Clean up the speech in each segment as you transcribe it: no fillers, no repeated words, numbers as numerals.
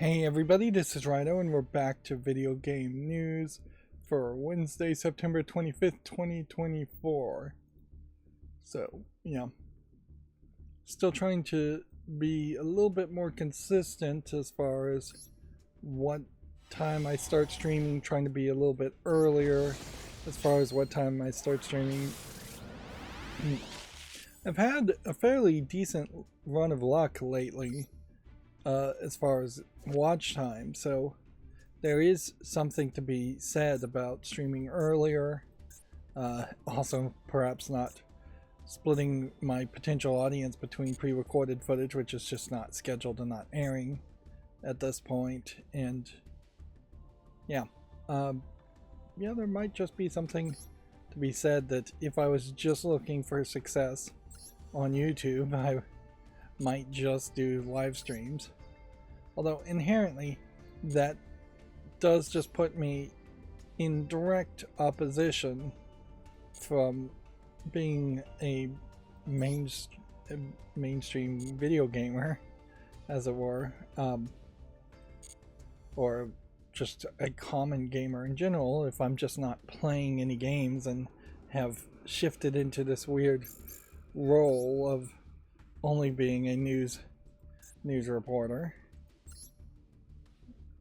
Hey everybody, this is Rydo and we're back to video game news for Wednesday, September 25th, 2024. So, yeah. Still trying to be a little bit more consistent as far as what time I start streaming, trying to be a little bit earlier as far as what time I start streaming. I've had a fairly decent run of luck lately. As far as watch time, so there is something to be said about streaming earlier. Also, perhaps not splitting my potential audience between pre-recorded footage, which is just not scheduled and not airing at this point. And yeah, there might just be something to be said that if I was just looking for success on YouTube, I might just do live streams. Although inherently that does just put me in direct opposition from being a mainstream video gamer, as it were, or just a common gamer in general, if I'm just not playing any games and have shifted into this weird role of only being a news reporter.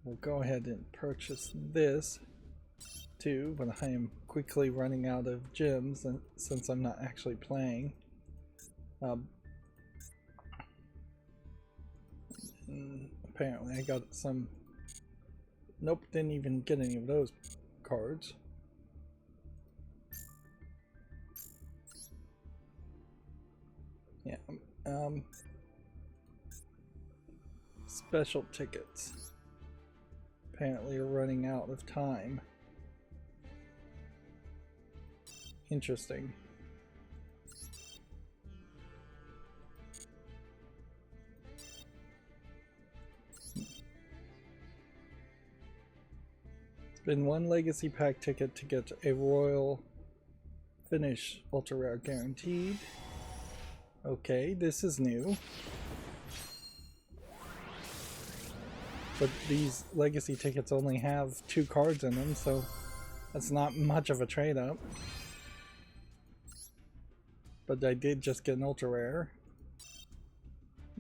We'll go ahead and purchase this too, but I am quickly running out of gems since I'm not actually playing. Apparently I got some... Nope, didn't even get any of those cards. Yeah, special tickets apparently are running out of time. Interesting. It's been one legacy pack ticket to get a royal finish ultra rare guaranteed. Okay, this is new. But these legacy tickets only have 2 cards in them, so that's not much of a trade-up. But I did just get an ultra rare.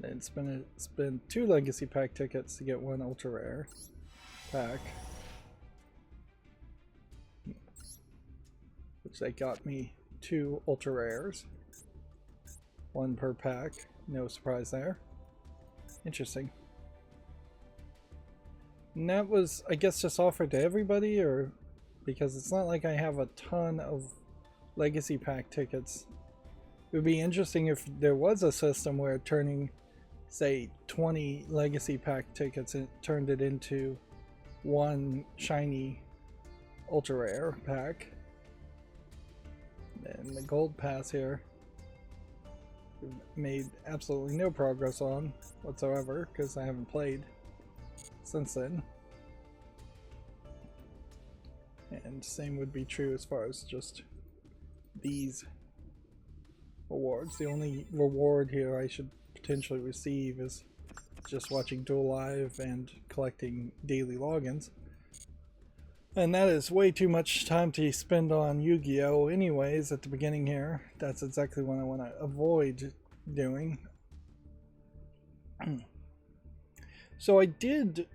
And spend 2 legacy pack tickets to get 1 ultra rare pack. Which they got me 2 ultra rares. 1 per pack. No surprise there. Interesting. And that was, I guess, just offered to everybody, or because it's not like I have a ton of legacy pack tickets. It would be interesting if there was a system where turning, say, 20 legacy pack tickets and turned it into 1 shiny ultra rare pack. And the gold pass here made absolutely no progress on whatsoever because I haven't played since then. And same would be true as far as just these rewards. The only reward here I should potentially receive is just watching Duel Live and collecting daily logins. And that is way too much time to spend on Yu-Gi-Oh! Anyways at the beginning here. That's exactly what I want to avoid doing. So I did,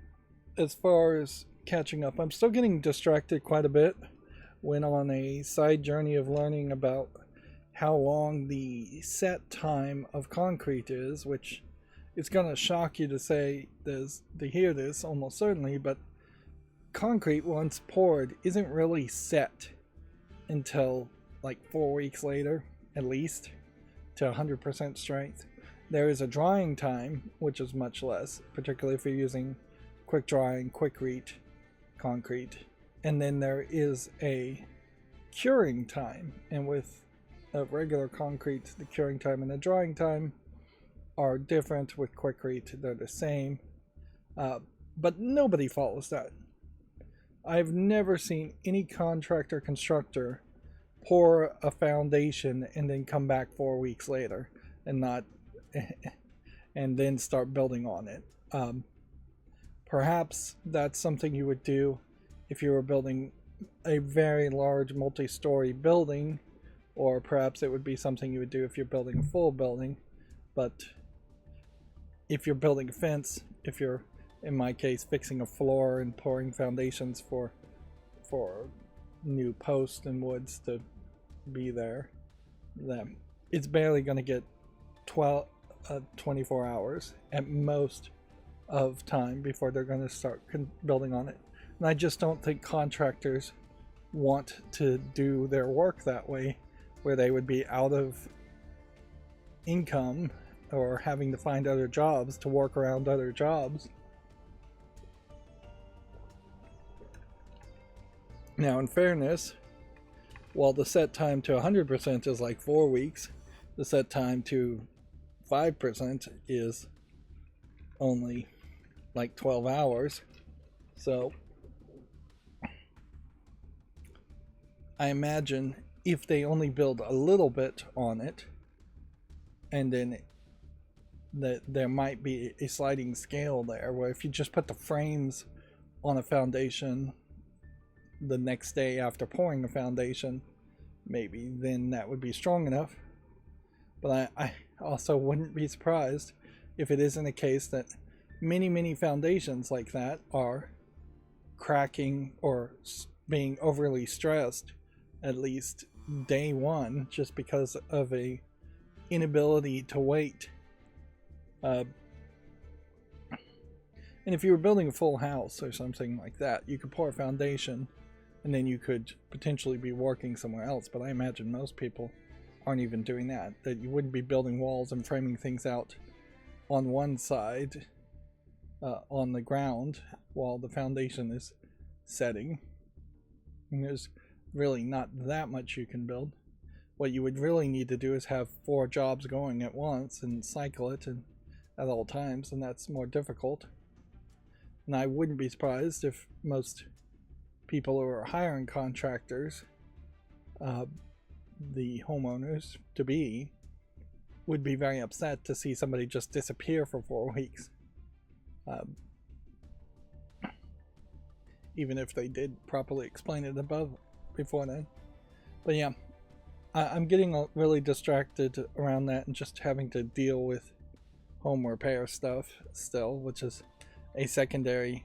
as far as catching up, I'm still getting distracted quite a bit. Went on a side journey of learning about how long the set time of concrete is, which is going to shock you to say this, to hear this almost certainly, but concrete once poured isn't really set until like 4 weeks later, at least, to 100% strength. There is a drying time, which is much less, particularly if you're using quick drying, quick reat concrete. And then there is a curing time, and with a regular concrete, the curing time and the drying time are different. With quick reat, they're the same, but nobody follows that. I've never seen any contractor constructor pour a foundation and then come back 4 weeks later and not and then start building on it. Perhaps that's something you would do if you were building a very large multi-story building, or perhaps it would be something you would do if you're building a full building. But if you're building a fence, if you're, in my case, fixing a floor and pouring foundations for new posts and woods to be there, then it's barely going to get 24 hours at most of time before they're going to start building on it. And I just don't think contractors want to do their work that way, where they would be out of income or having to find other jobs to work around other jobs. Now, in fairness, while the set time to 100% is like 4 weeks, the set time to 5% is only like 12 hours. So I imagine if they only build a little bit on it, and then that there might be a sliding scale there, where if you just put the frames on a foundation the next day after pouring the foundation, maybe then that would be strong enough. But I also wouldn't be surprised if it isn't a case that many foundations like that are cracking or being overly stressed at least day one, just because of a inability to wait. And if you were building a full house or something like that, you could pour a foundation and then you could potentially be working somewhere else. But I imagine most people aren't even doing that. That you wouldn't be building walls and framing things out on one side on the ground while the foundation is setting. And there's really not that much you can build. What you would really need to do is have 4 jobs going at once and cycle it and at all times, and that's more difficult. And I wouldn't be surprised if most people who are hiring contractors, the homeowners to be, would be very upset to see somebody just disappear for 4 weeks. Even if they did properly explain it before then. But yeah, I'm getting really distracted around that and just having to deal with home repair stuff still, which is a secondary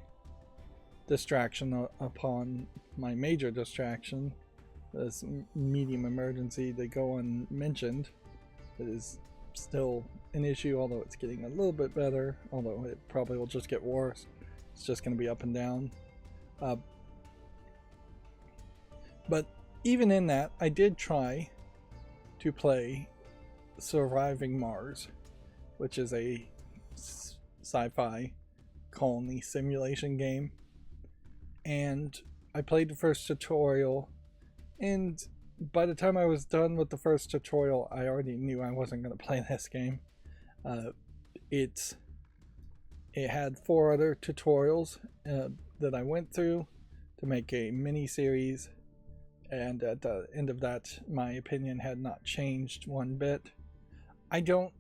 distraction upon my major distraction, this medium emergency that go unmentioned. It is still an issue, although it's getting a little bit better, although it probably will just get worse. It's just going to be up and down. But even in that, I did try to play Surviving Mars, which is a sci-fi colony simulation game. And I played the first tutorial, and by the time I was done with the first tutorial, I already knew I wasn't going to play this game. It had 4 other tutorials that I went through to make a mini series, and at the end of that, my opinion had not changed one bit. I don't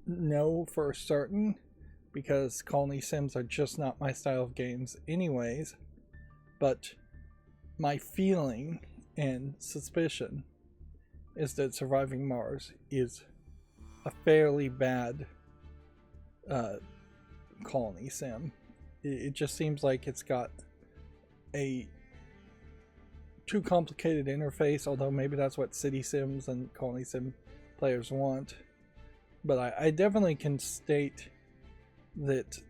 know for certain, because colony sims are just not my style of games anyways, but my feeling and suspicion is that Surviving Mars is a fairly bad colony sim. It just seems like it's got a too complicated interface, although maybe that's what city sims and colony sim players want. But I definitely can state that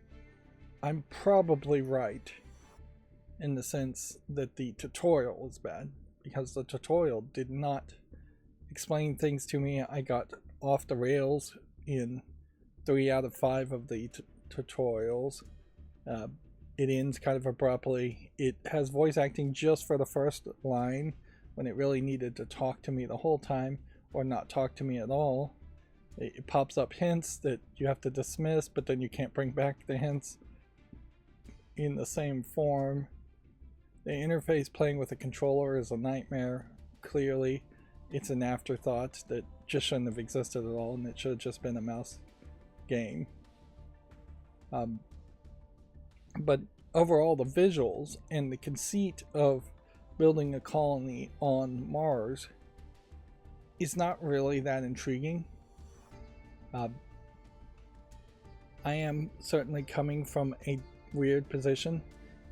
I'm probably right in the sense that the tutorial was bad, because the tutorial did not explain things to me. I got off the rails in 3 out of 5 of the tutorials. It ends kind of abruptly. It has voice acting just for the first line, when it really needed to talk to me the whole time, or not talk to me at all. It pops up hints that you have to dismiss, but then you can't bring back the hints in the same form. The interface playing with a controller is a nightmare. Clearly, it's an afterthought that just shouldn't have existed at all, and it should have just been a mouse game. But overall, the visuals and the conceit of building a colony on Mars is not really that intriguing. I am certainly coming from a weird position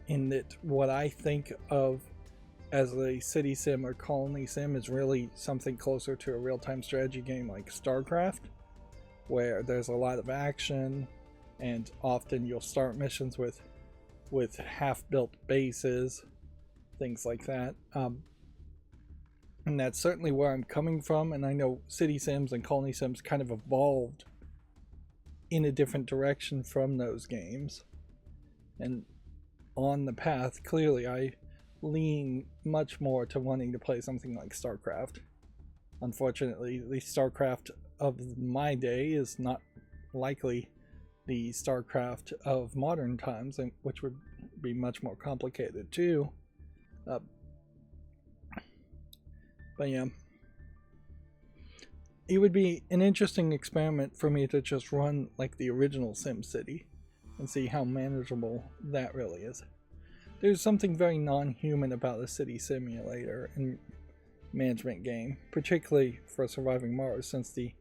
in that what I think of as a city sim or colony sim is really something closer to a real-time strategy game like StarCraft, where there's a lot of action, and often you'll start missions with half-built bases, things like that. And that's certainly where I'm coming from, and I know city sims and colony sims kind of evolved in a different direction from those games. And on the path, clearly I lean much more to wanting to play something like StarCraft. Unfortunately, the StarCraft of my day is not likely the StarCraft of modern times, which would be much more complicated too. But yeah, it would be an interesting experiment for me to just run like the original SimCity and see how manageable that really is. There's something very non-human about a city simulator and management game, particularly for Surviving Mars, since the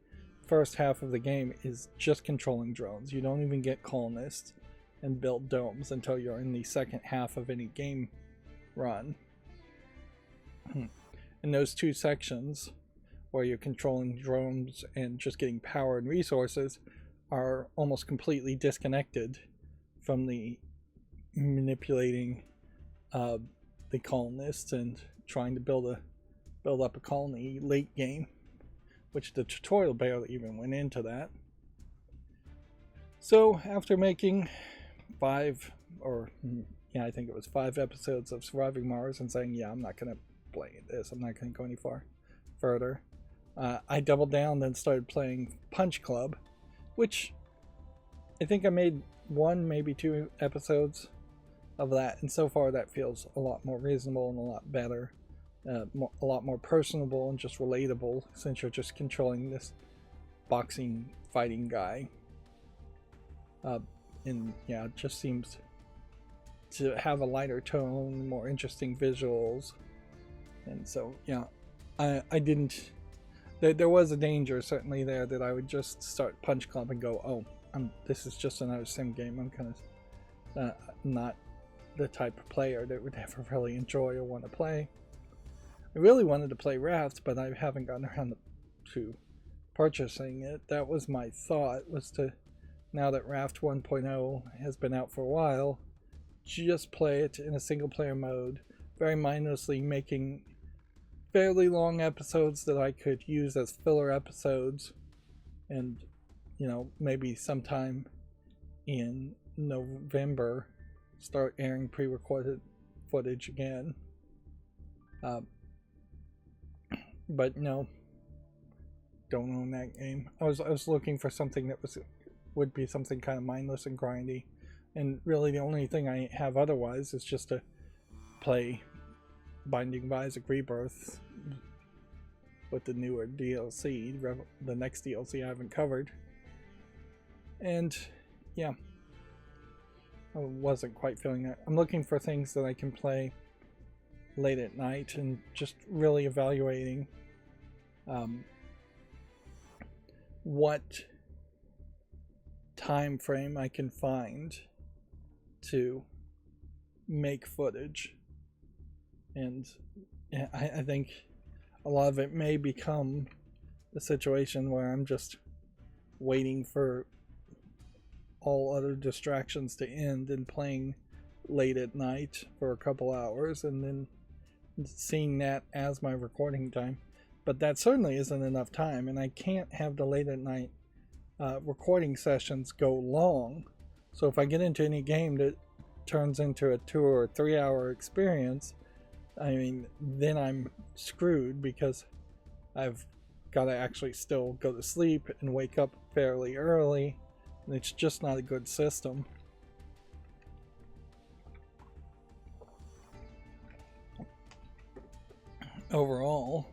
first half of the game is just controlling drones. You don't even get colonists and build domes until you're in the second half of any game run. And those two sections, where you're controlling drones and just getting power and resources, are almost completely disconnected from the manipulating the colonists and trying to build up a colony late game, which the tutorial barely even went into that. So after making 5 episodes of Surviving Mars and saying, yeah, I'm not gonna play this, I'm not gonna go any further, I doubled down and started playing Punch Club, which I think I made 1, maybe 2 episodes of that, and so far that feels a lot more reasonable and a lot better, a lot more personable and just relatable, since you're just controlling this boxing fighting guy. And yeah, it just seems to have a lighter tone, more interesting visuals, and so yeah, I didn't. There was a danger certainly there that I would just start Punch Club and go, oh, this is just another sim game. I'm kind of not the type of player that would ever really enjoy or want to play. I really wanted to play Raft, but I haven't gotten around to purchasing it. That was my thought, was to, now that Raft 1.0 has been out for a while, just play it in a single player mode, very mindlessly, making fairly long episodes that I could use as filler episodes, and maybe sometime in November start airing pre-recorded footage again. But no, don't own that game. I was looking for something that would be something kind of mindless and grindy, and really the only thing I have otherwise is just to play Binding of Isaac Rebirth with the newer DLC, the next DLC I haven't covered. And yeah, I wasn't quite feeling that. I'm looking for things that I can play late at night, and just really evaluating what time frame I can find to make footage. And I think a lot of it may become the situation where I'm just waiting for all other distractions to end and playing late at night for a couple hours, and then seeing that as my recording time. But that certainly isn't enough time, and I can't have the late at night recording sessions go long. So if I get into any game that turns into a 2 or 3 hour experience, I mean, then I'm screwed, because I've got to actually still go to sleep and wake up fairly early, and it's just not a good system. Overall,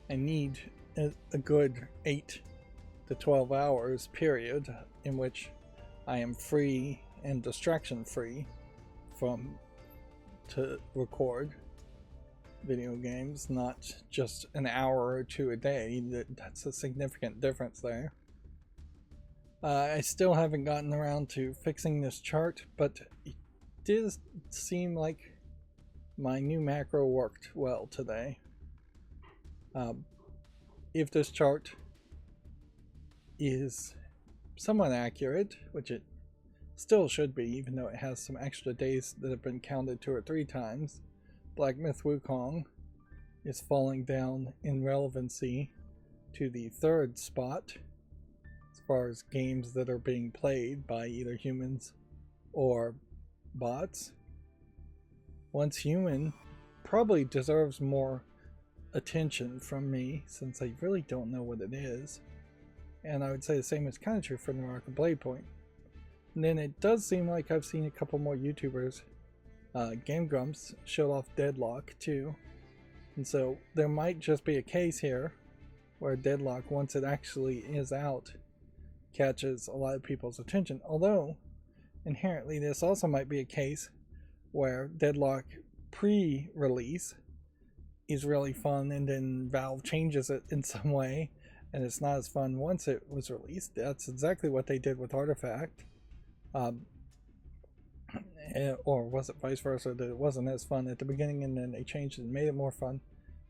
I need a good 8 to 12 hours period in which I am free and distraction free to record video games, not just an hour or two a day. That's a significant difference there. I still haven't gotten around to fixing this chart, but it did seem like my new macro worked well today. If this chart is somewhat accurate, which it still should be, even though it has some extra days that have been counted 2 or 3 times, Black Myth Wukong is falling down in relevancy to the 3rd spot as far as games that are being played by either humans or bots. Once Human probably deserves more attention from me, since I really don't know what it is. And I would say the same is kind of true for Naraka Blade Point. And then it does seem like I've seen a couple more YouTubers. Game Grumps showed off Deadlock too. And so there might just be a case here where Deadlock, once it actually is out, catches a lot of people's attention. Although, inherently, this also might be a case where Deadlock pre-release is really fun and then Valve changes it in some way and it's not as fun once it was released. That's exactly what they did with Artifact. Or was it vice versa, that it wasn't as fun at the beginning and then they changed it and made it more fun?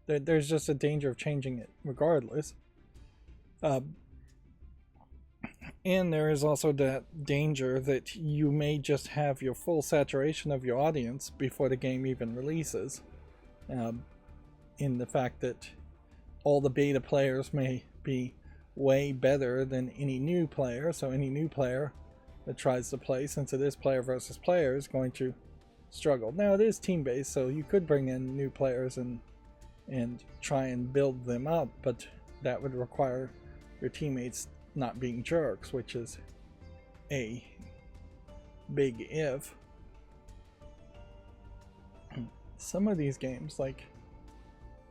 There's just a danger of changing it regardless. And there is also that danger that you may just have your full saturation of your audience before the game even releases. In the fact that all the beta players may be way better than any new player, so any new player that tries to play, since it is player versus player, is going to struggle. Now it is team-based, so you could bring in new players and try and build them up, but that would require your teammates not being jerks, which is a big if. Some of these games, like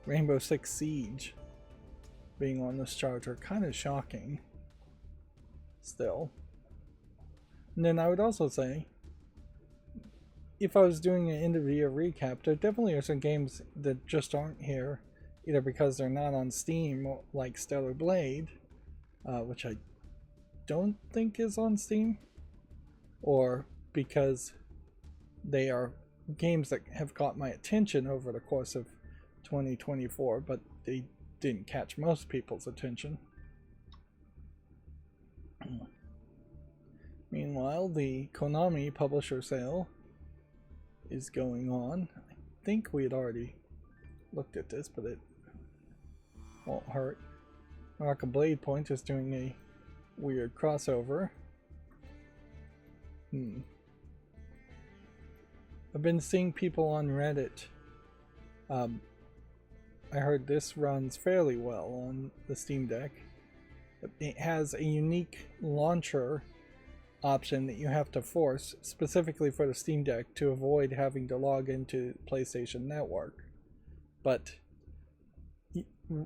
Rainbow Six Siege, being on this chart are kind of shocking still. And then I would also say, if I was doing an end of the year recap, there definitely are some games that just aren't here, either because they're not on Steam, like Stellar Blade, which I don't think is on Steam, or because they are games that have caught my attention over the course of 2024, but they didn't catch most people's attention. Meanwhile, the Konami publisher sale is going on. I think we had already looked at this, but it won't hurt. Naraka Blade Point is doing a weird crossover. I've been seeing people on Reddit. I heard this runs fairly well on the Steam Deck. It has a unique launcher option that you have to force specifically for the Steam Deck to avoid having to log into PlayStation Network. But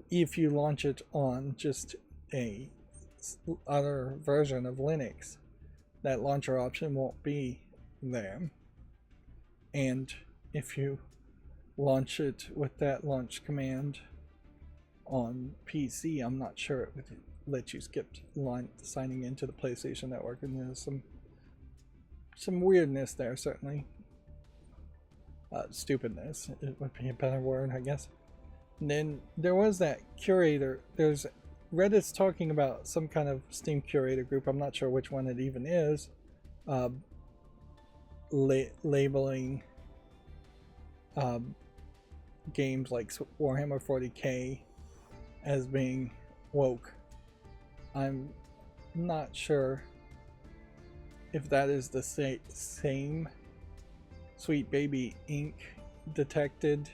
if you launch it on just a other version of Linux, that launcher option won't be there. And if you launch it with that launch command on PC, I'm not sure it would let you skip signing into the PlayStation Network, and there's some weirdness there, certainly. Stupidness, it would be a better word, I guess. And then there was that curator. There's Reddit's talking about some kind of Steam curator group. I'm not sure which one it even is. Labeling games like Warhammer 40k as being woke. I'm not sure if that is the same Sweet Baby Inc. detected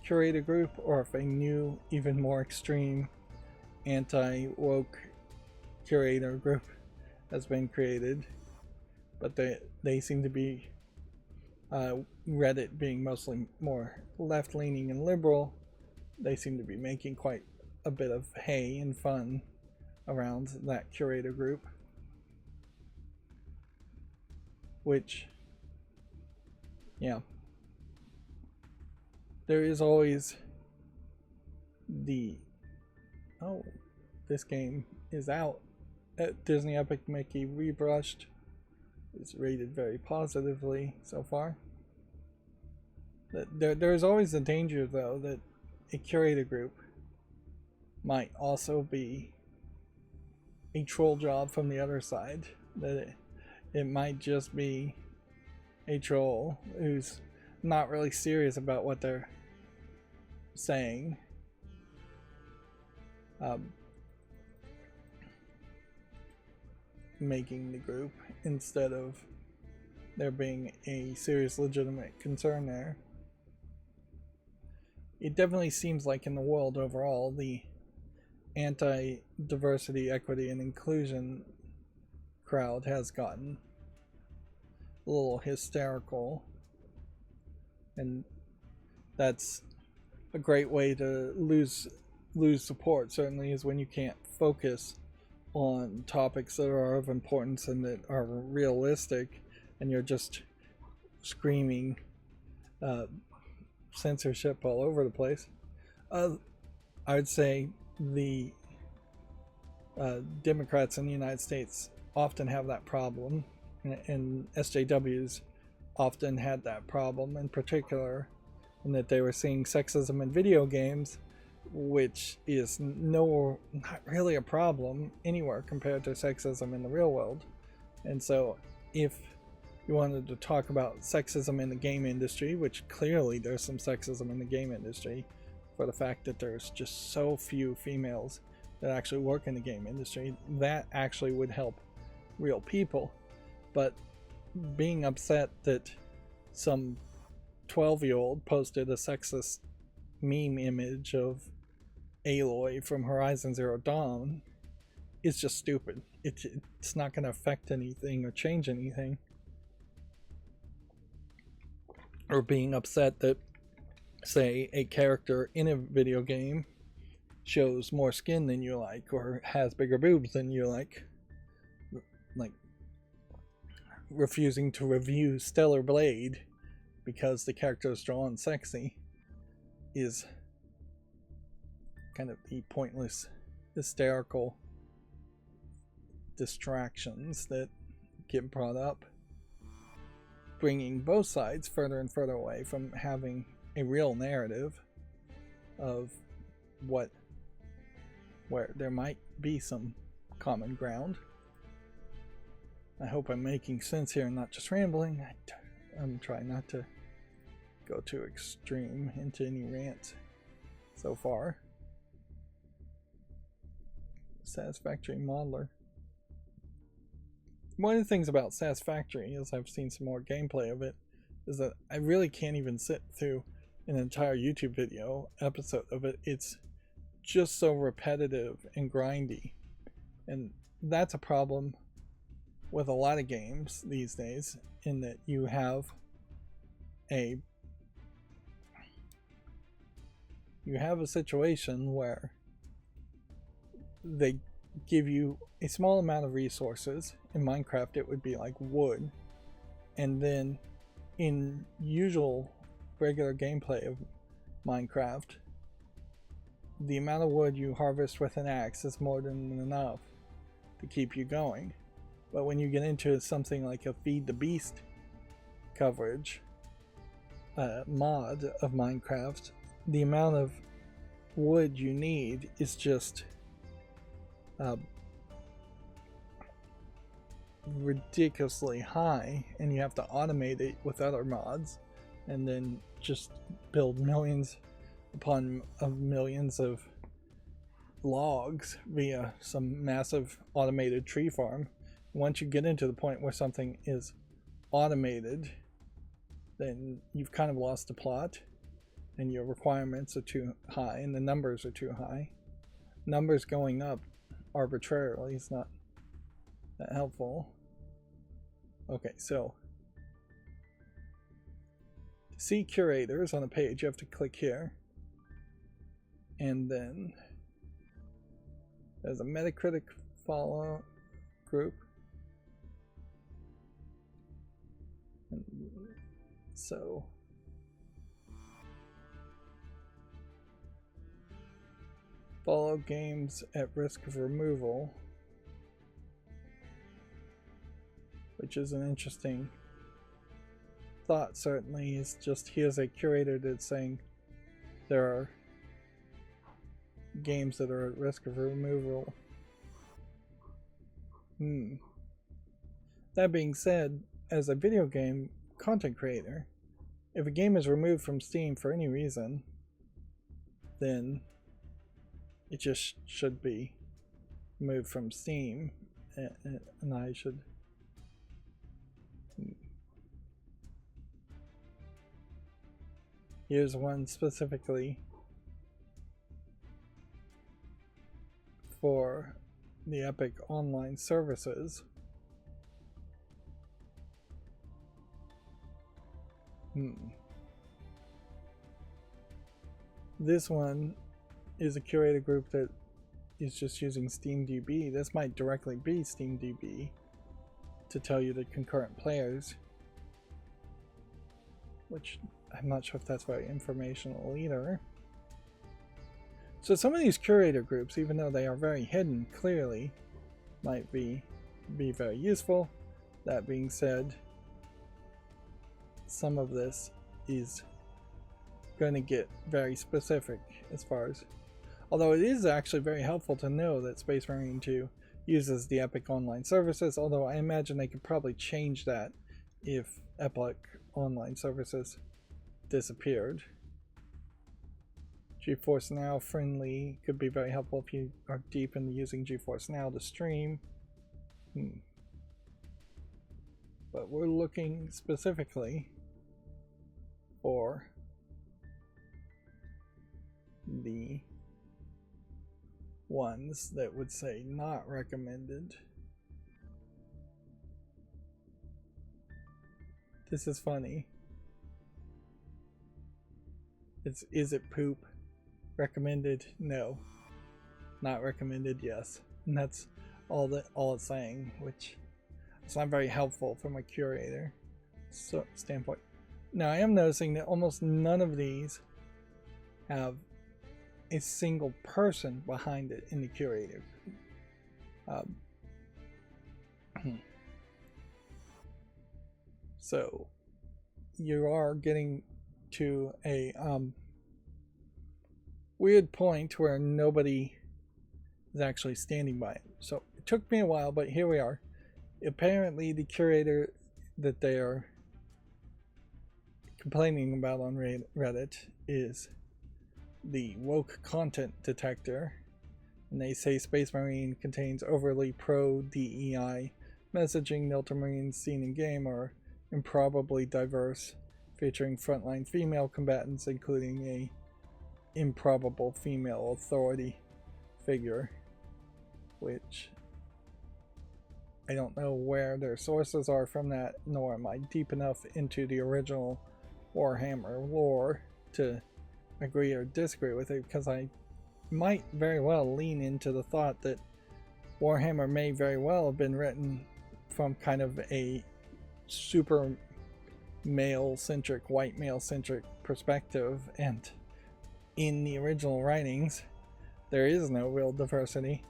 curator group, or if a new, even more extreme anti-woke curator group has been created. But they seem to be, Reddit being mostly more left-leaning and liberal, they seem to be making quite a bit of hay and fun around that curator group. which, yeah, there is always the, oh, this game is out at Disney Epic Mickey Rebrushed. It's rated very positively so far. There's always the danger, though, that a curator group might also be a troll job from the other side. That it might just be a troll who's not really serious about what they're saying. Making the group instead of there being a serious legitimate concern there. It definitely seems like in the world overall, the anti-diversity, equity, and inclusion crowd has gotten a little hysterical, and that's a great way to lose support. Certainly is when you can't focus on topics that are of importance and that are realistic, and you're just screaming censorship all over the place. I would say the Democrats in the United States often have that problem, and SJWs often had that problem in particular, in that they were seeing sexism in video games, which is not really a problem anywhere compared to sexism in the real world. And so if you wanted to talk about sexism in the game industry, which clearly there's some sexism in the game industry for the fact that there's just so few females that actually work in the game industry, that actually would help real people. But being upset that some 12-year-old posted a sexist meme image of Aloy from Horizon Zero Dawn is just stupid. It's not going to affect anything or change anything. Or being upset that, say, a character in a video game shows more skin than you like, or has bigger boobs than you like refusing to review Stellar Blade because the character is drawn sexy, is kind of the pointless, hysterical distractions that get brought up, bringing both sides further and further away from having a real narrative of where there might be some common ground. I hope I'm making sense here and not just rambling. I'm trying not to go too extreme into any rant so far. Satisfactory Modeler. One of the things about Satisfactory, as I've seen some more gameplay of it, is that I really can't even sit through an entire YouTube video episode of it. It's just so repetitive and grindy, and that's a problem with a lot of games these days, in that you have a situation where they give you a small amount of resources. In Minecraft it would be like wood, and then in usual regular gameplay of Minecraft, the amount of wood you harvest with an axe is more than enough to keep you going. But when you get into something like a Feed the Beast coverage mod of Minecraft, the amount of wood you need is just ridiculously high, and you have to automate it with other mods, and then just build millions upon millions of logs via some massive automated tree farm. Once you get into the point where something is automated, then you've kind of lost the plot, and your requirements are too high and the numbers are too high. Numbers going up arbitrarily is not that helpful. Okay, so to see curators on a page, you have to click here, and then there's a Metacritic follow group. So follow games at risk of removal, which is an interesting thought. Certainly is just here's a curator that's saying there are games that are at risk of removal. That being said, as a video game content creator, if a game is removed from Steam for any reason, then it just should be moved from Steam, and I should. Here's one specifically for the Epic online services. This one is a curated group that is just using SteamDB. This might directly be SteamDB to tell you the concurrent players, which I'm not sure if that's very informational either. So some of these curator groups, even though they are very hidden, clearly might be very useful. That being said, some of this is going to get very specific as far as, although it is actually very helpful to know that Space Marine 2 uses the Epic Online Services, although I imagine they could probably change that if Epic Online Services disappeared. GeForce Now friendly could be very helpful if you are deep into using GeForce Now to stream. But we're looking specifically for the ones that would say not recommended. This is funny. Is it poop? Recommended? No. Not recommended? Yes. And that's all it's saying, which is not very helpful from a curator standpoint. Now I am noticing that almost none of these have a single person behind it in the curator. So you are getting to a weird point where nobody is actually standing by it. So it took me a while, but here we are. Apparently the curator that they are complaining about on Reddit is the woke content detector, and they say Space Marine contains overly pro DEI messaging. The Ultramarines seen in game are improbably diverse, featuring frontline female combatants, including a improbable female authority figure, which I don't know where their sources are from that, nor am I deep enough into the original Warhammer lore to agree or disagree with it, because I might very well lean into the thought that Warhammer may very well have been written from kind of a super male-centric, white male-centric perspective, and in the original writings there is no real diversity,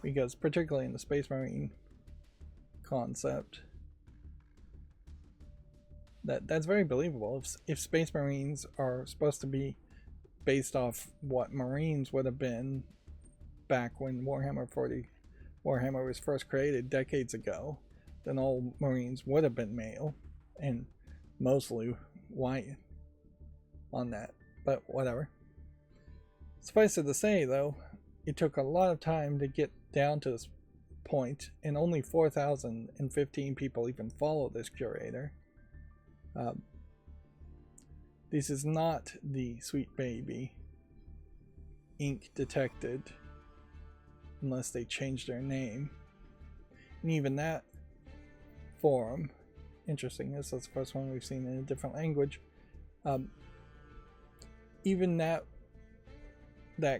because particularly in the Space Marine concept, that's very believable. If Space Marines are supposed to be based off what Marines would have been back when Warhammer was first created decades ago, then all Marines would have been male and mostly white on that, but whatever. Suffice it to say, though, it took a lot of time to get down to this point, and only 4,015 people even follow this curator. This is not the Sweet Baby ink detected, unless they change their name. And even that forum, interesting, this is the first one we've seen in a different language. Even that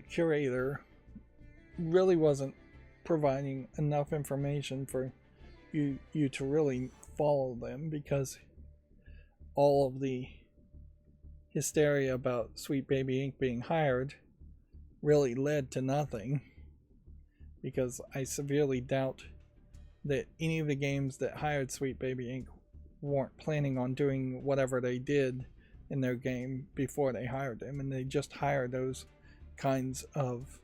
curator really wasn't providing enough information for you to really follow them, because all of the hysteria about Sweet Baby Inc. being hired really led to nothing, because I severely doubt that any of the games that hired Sweet Baby Inc. weren't planning on doing whatever they did in their game before they hired them, and they just hired those kinds of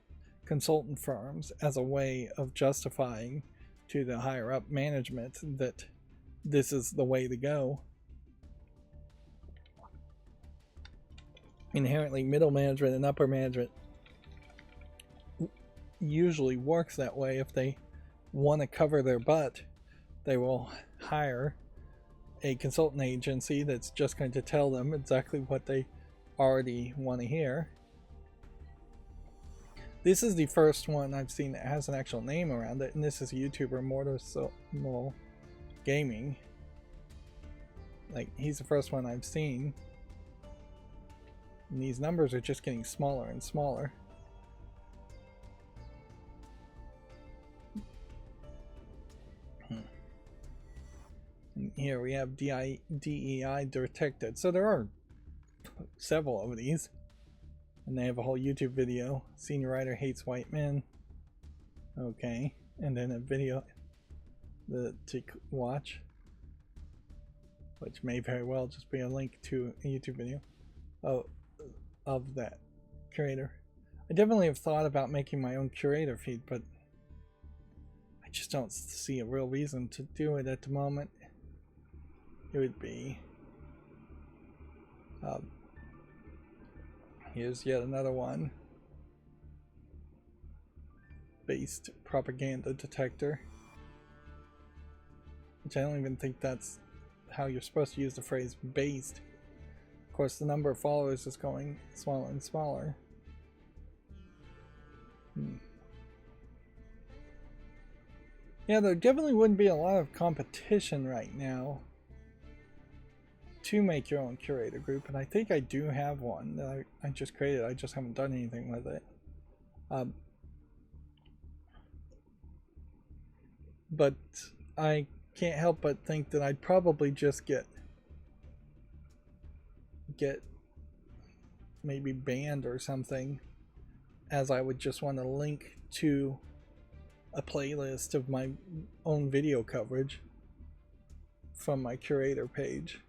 consultant firms as a way of justifying to the higher up management that this is the way to go. Inherently, middle management and upper management usually works that way. If they want to cover their butt, they will hire a consultant agency that's just going to tell them exactly what they already want to hear. This is the first one I've seen that has an actual name around it, and this is YouTuber Mortal Gaming. Like, he's the first one I've seen. And these numbers are just getting smaller and smaller. And here we have DEI detected. So there are several of these. And they have a whole YouTube video. Senior writer hates white men. Okay. And then a video to watch, which may very well just be a link to a YouTube video of that curator. I definitely have thought about making my own curator feed, but I just don't see a real reason to do it at the moment. It would be here's yet another one. Based propaganda detector, which I don't even think that's how you're supposed to use the phrase based. Of course, the number of followers is going smaller and smaller. Yeah, there definitely wouldn't be a lot of competition right now to make your own curator group, and I think I do have one that I just created. I just haven't done anything with it. But I can't help but think that I'd probably just get maybe banned or something, as I would just want to link to a playlist of my own video coverage from my curator page.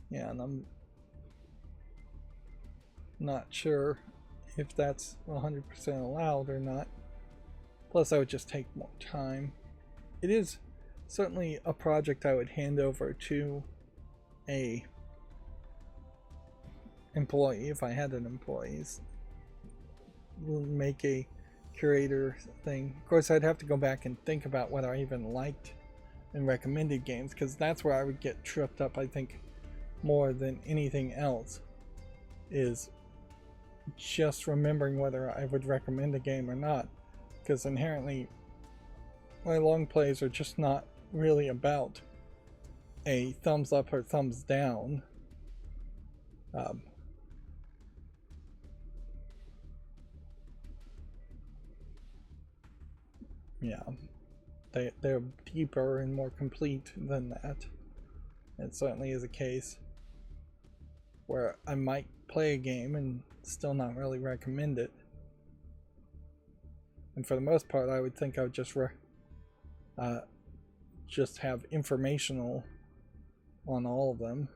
Yeah, and I'm not sure if that's 100% allowed or not. Plus, that would just take more time. It is certainly a project I would hand over to a employee if I had an employee. Make a curator thing. Of course, I'd have to go back and think about what I even liked and recommended games, because that's where I would get tripped up, I think, more than anything else, is just remembering whether I would recommend a game or not, because inherently my long plays are just not really about a thumbs up or thumbs down. Yeah, they're deeper and more complete than that. It certainly is a case where I might play a game and still not really recommend it. And for the most part, I would think I would just have informational on all of them.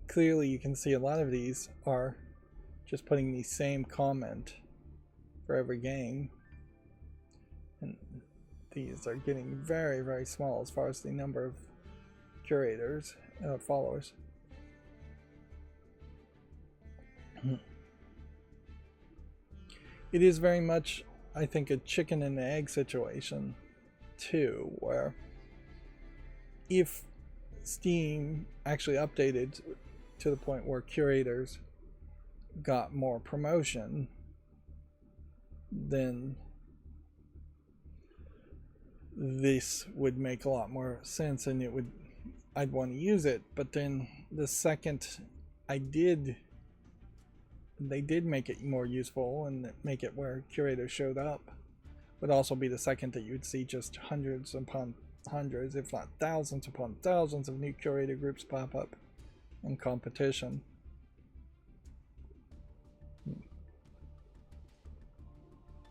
Clearly, you can see a lot of these are just putting the same comment for every game. And these are getting very, very small as far as the number of curators, followers. It is very much, I think, a chicken and egg situation too, where if Steam actually updated to the point where curators got more promotion, then this would make a lot more sense, and I'd want to use it. But then the second they did make it more useful and make it where curators showed up, would also be the second that you'd see just hundreds upon hundreds, if not thousands upon thousands of new curator groups pop up in competition.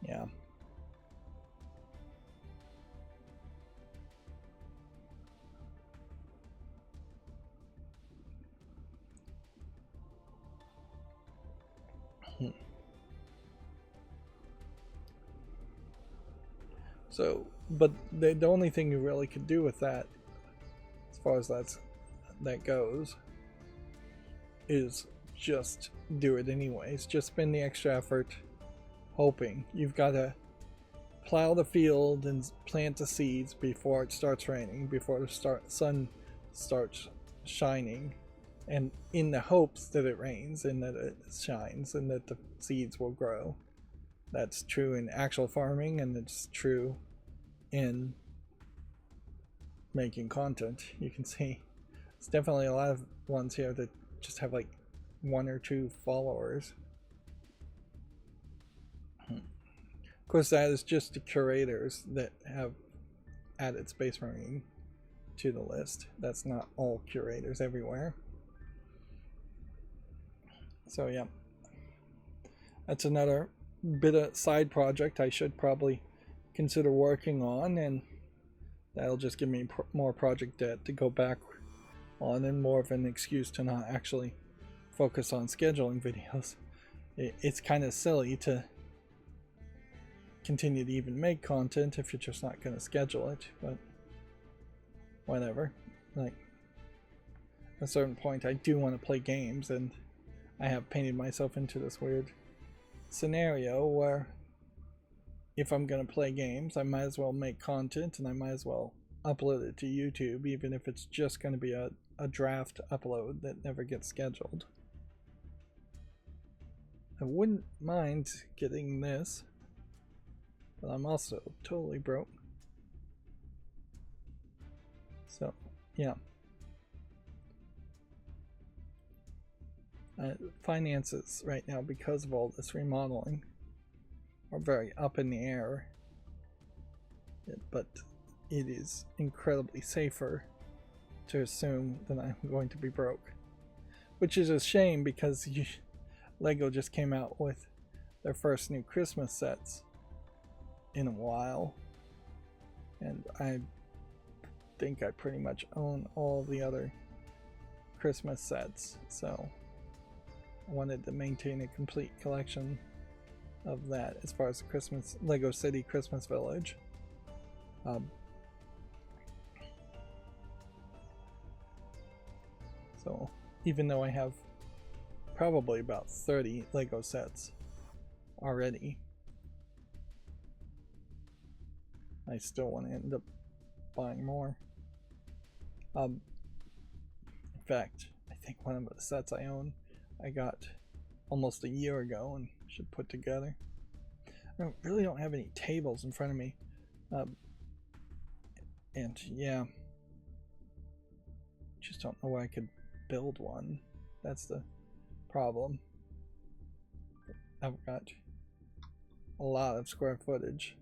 Yeah. So, but the only thing you really could do with that, as far as that goes, is just do it anyways. Just spend the extra effort hoping. You've got to plow the field and plant the seeds before it starts raining, before the sun starts shining, and in the hopes that it rains and that it shines and that the seeds will grow. That's true in actual farming, and it's true in making content. You can see it's definitely a lot of ones here that just have like 1 or 2 followers. Of course, that is just the curators that have added Space Marine to the list. That's not all curators everywhere. So yeah, that's another bit of side project I should probably consider working on, and that'll just give me more project debt to go back on, and more of an excuse to not actually focus on scheduling videos. It's kind of silly to continue to even make content if you're just not going to schedule it, but whatever. Like, at a certain point I do want to play games, and I have painted myself into this weird scenario where if I'm going to play games, I might as well make content, and I might as well upload it to YouTube, even if it's just going to be a draft upload that never gets scheduled. I wouldn't mind getting this, but I'm also totally broke. So, yeah. Finances right now, because of all this remodeling, are very up in the air, but it is incredibly safer to assume that I'm going to be broke, which is a shame, because Lego just came out with their first new Christmas sets in a while, and I think I pretty much own all the other Christmas sets, so I wanted to maintain a complete collection of that as far as the Christmas Lego City Christmas Village. So even though I have probably about 30 Lego sets already, I still want to end up buying more. In fact, I think one of the sets I own I got almost a year ago and should put together. I really don't have any tables in front of me, and yeah, just don't know where I could build one. That's the problem. I've got a lot of square footage.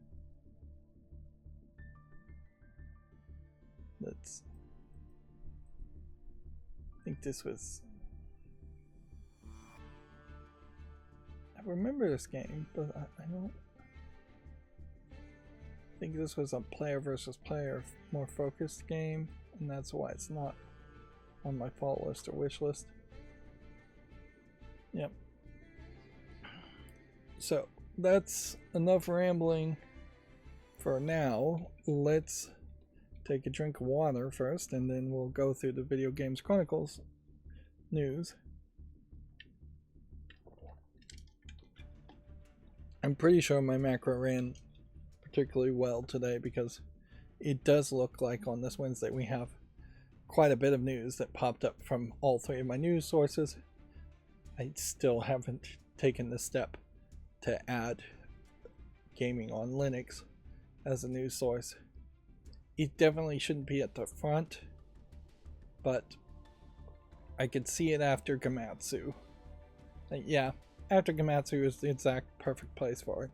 That's, I think this was, I remember this game, but I don't think this was a player versus player more focused game, and that's why it's not on my fall list or wish list. Yep. So that's enough rambling for now. Let's take a drink of water first, and then we'll go through the Video Games Chronicles news. I'm pretty sure my macro ran particularly well today, because it does look like on this Wednesday we have quite a bit of news that popped up from all 3 of my news sources. I still haven't taken the step to add gaming on Linux as a news source. It definitely shouldn't be at the front, but I could see it after Gamatsu. Yeah, after Gamatsu is the exact perfect place for it,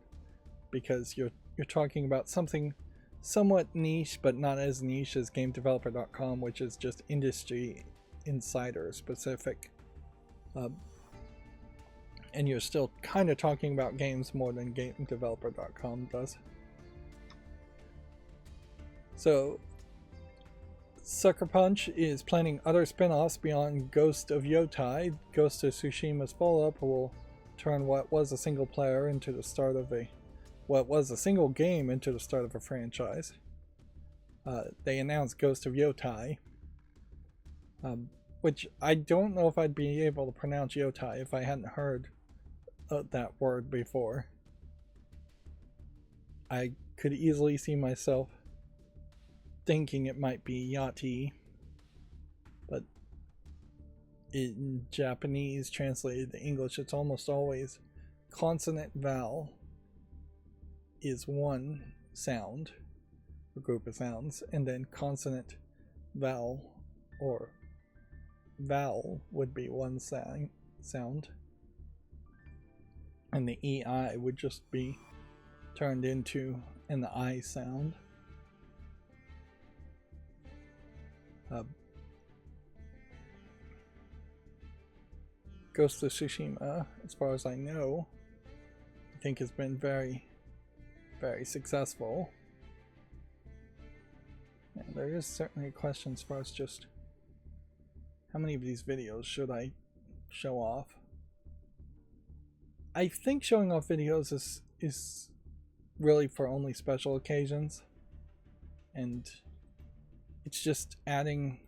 because you're you're talking about something somewhat niche, but not as niche as GameDeveloper.com, which is just industry insider specific. And you're still kind of talking about games more than GameDeveloper.com does. So, Sucker Punch is planning other spin-offs beyond Ghost of Yotai. Ghost of Tsushima's follow-up will turn what was a single player into the start of what was a single game into the start of a franchise. They announced Ghost of Yotai, which I don't know if I'd be able to pronounce Yotai if I hadn't heard that word before. I could easily see myself thinking it might be Yeti, but in Japanese translated to English, it's almost always consonant vowel is one sound, a group of sounds, and then consonant vowel or vowel would be one sound, and the EI would just be turned into an I sound. Ghost of Tsushima, as far as I know, I think has been very, very successful. And there is certainly a question as far as just how many of these videos should I show off. I think showing off videos is really for only special occasions, and it's just adding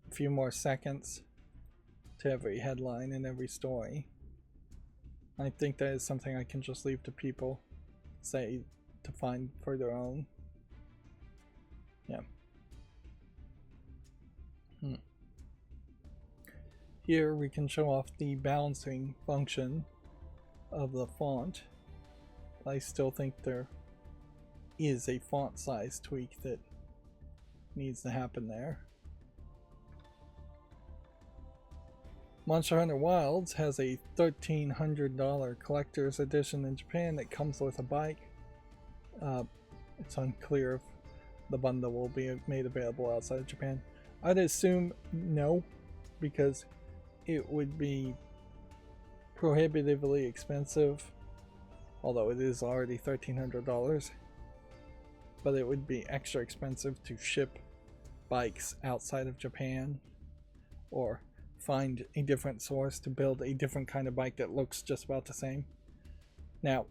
a few more seconds to every headline and every story. I think that is something I can just leave to people, say, to find for their own. Yeah. Here we can show off the balancing function of the font. I still think there is a font size tweak that needs to happen there. Monster Hunter Wilds has a $1,300 collector's edition in Japan that comes with a bike. It's unclear if the bundle will be made available outside of Japan. I'd assume no, because it would be prohibitively expensive, although it is already $1,300. But it would be extra expensive to ship bikes outside of Japan, or find a different source to build a different kind of bike that looks just about the same. Now,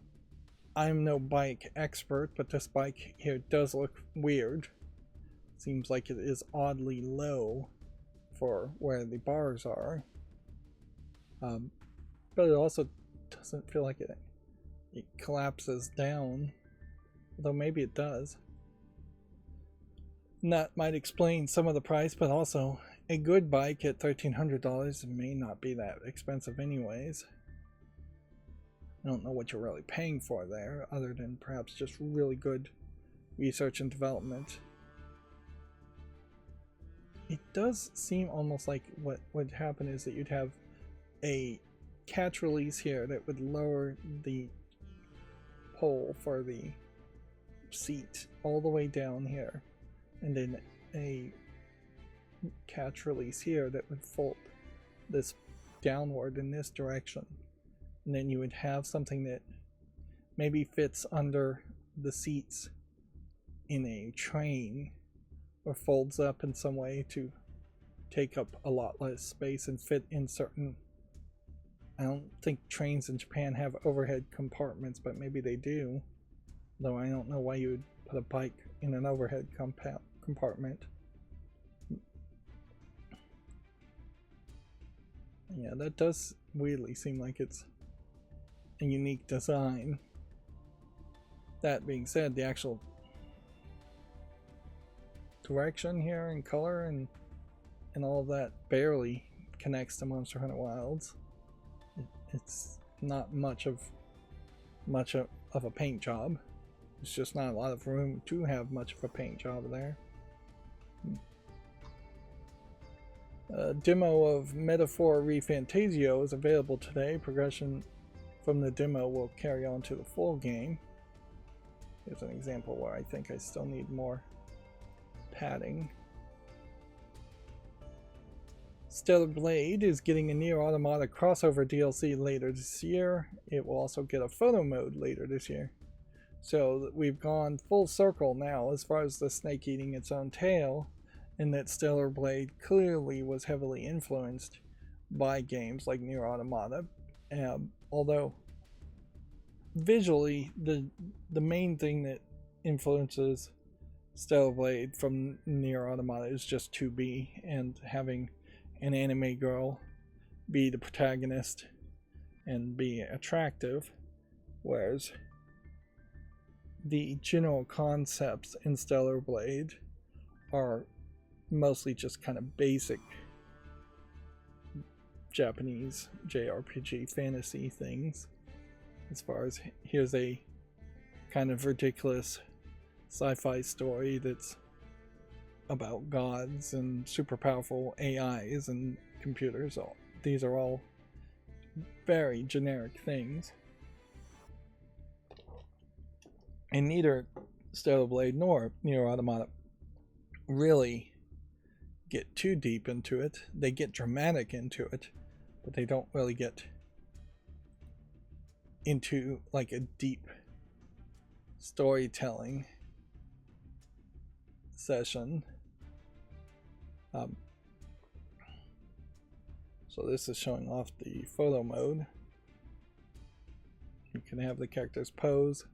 I'm no bike expert, but this bike here does look weird. Seems like it is oddly low for where the bars are. But it also doesn't feel like it collapses down, though maybe it does. And that might explain some of the price, but also a good bike at $1,300 may not be that expensive anyways. I don't know what you're really paying for there, other than perhaps just really good research and development. It does seem almost like what would happen is that you'd have a catch release here that would lower the pole for the seat all the way down here, and then a catch release here that would fold this downward in this direction, and then you would have something that maybe fits under the seats in a train, or folds up in some way to take up a lot less space and fit in certain... I don't think trains in Japan have overhead compartments, but maybe they do, though I don't know why you would put a bike in an overhead compartment. Yeah, that does weirdly seem like it's a unique design. That being said, the actual direction here and color and all of that barely connects to Monster Hunter Wilds. It's not much of a paint job. It's just not a lot of room to have much of a paint job there. A demo of Metaphor ReFantasio is available today. Progression from the demo will carry on to the full game. Here's an example where I think I still need more padding. Stellar Blade is getting a Nier Automata crossover DLC later this year. It will also get a photo mode later this year. So we've gone full circle now as far as the snake eating its own tail, and that Stellar Blade clearly was heavily influenced by games like Nier Automata. Although visually, the main thing that influences Stellar Blade from Nier Automata is just 2B and having an anime girl be the protagonist and be attractive, whereas the general concepts in Stellar Blade are mostly just kind of basic Japanese JRPG fantasy things. As far as here's a kind of ridiculous sci-fi story that's about gods and super powerful AIs and computers. These are all very generic things. And neither Stellar Blade nor Nier Automata really get too deep into it. They get dramatic into it, but they don't really get into like a deep storytelling session. So this is showing off the photo mode. You can have the characters pose.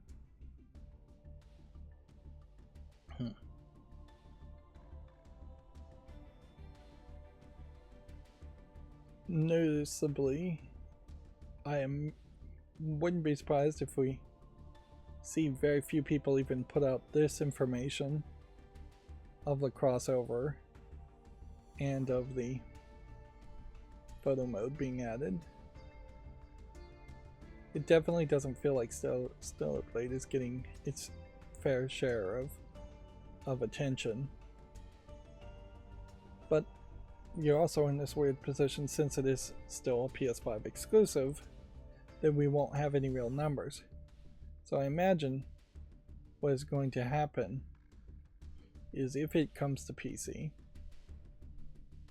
Noticeably, wouldn't be surprised if we see very few people even put out this information of the crossover and of the photo mode being added. It definitely doesn't feel like Stellar Blade is getting its fair share of attention. But you're also in this weird position, since it is still a PS5 exclusive, that we won't have any real numbers. So I imagine what is going to happen is if it comes to PC,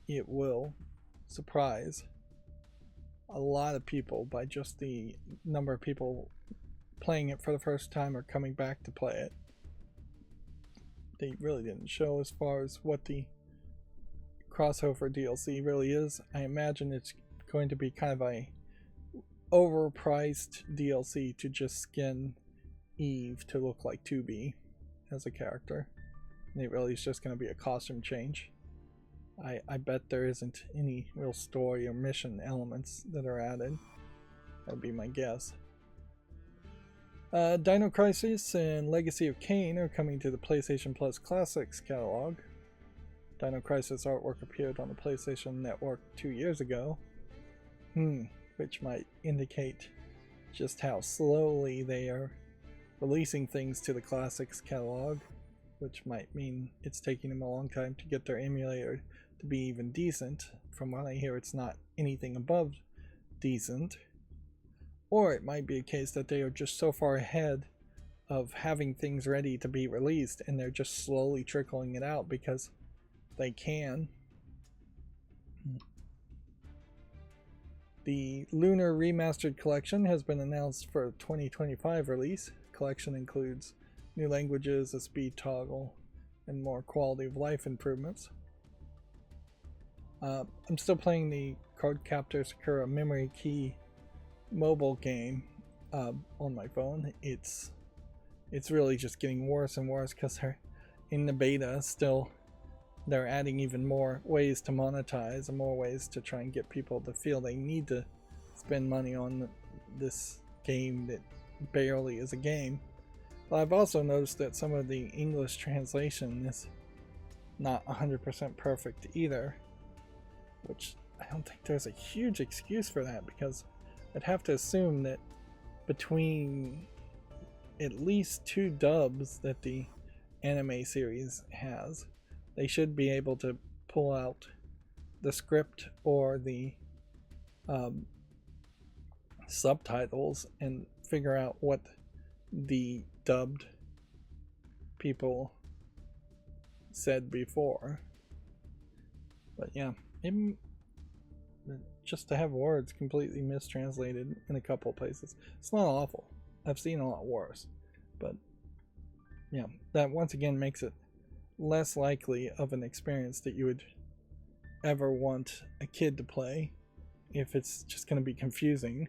it will surprise a lot of people by just the number of people playing it for the first time or coming back to play it. They really didn't show as far as what the crossover DLC really is. I imagine it's going to be kind of a overpriced DLC to just skin Eve to look like 2B as a character. And it really is just going to be a costume change. I bet there isn't any real story or mission elements that are added. That would be my guess. Dino Crisis and Legacy of Kain are coming to the PlayStation Plus Classics catalog. Dino Crisis artwork appeared on the PlayStation Network 2 years ago, which might indicate just how slowly they are releasing things to the Classics catalog, which might mean it's taking them a long time to get their emulator to be even decent. From what I hear, it's not anything above decent. Or it might be a case that they are just so far ahead of having things ready to be released and they're just slowly trickling it out because they can. The Lunar Remastered Collection has been announced for 2025 release. The collection includes new languages, a speed toggle, and more quality of life improvements. I'm still playing the Cardcaptor Sakura Memory Key mobile game on my phone. It's really just getting worse and worse because they're in the beta still. They're adding even more ways to monetize and more ways to try and get people to feel they need to spend money on this game that barely is a game. But I've also noticed that some of the English translation is not 100% perfect either, which I don't think there's a huge excuse for that, because I'd have to assume that between at least 2 dubs that the anime series has, they should be able to pull out the script or the subtitles and figure out what the dubbed people said before. But yeah, just to have words completely mistranslated in a couple places, it's not awful. I've seen a lot worse. But yeah, that once again makes it less likely of an experience that you would ever want a kid to play if it's just going to be confusing.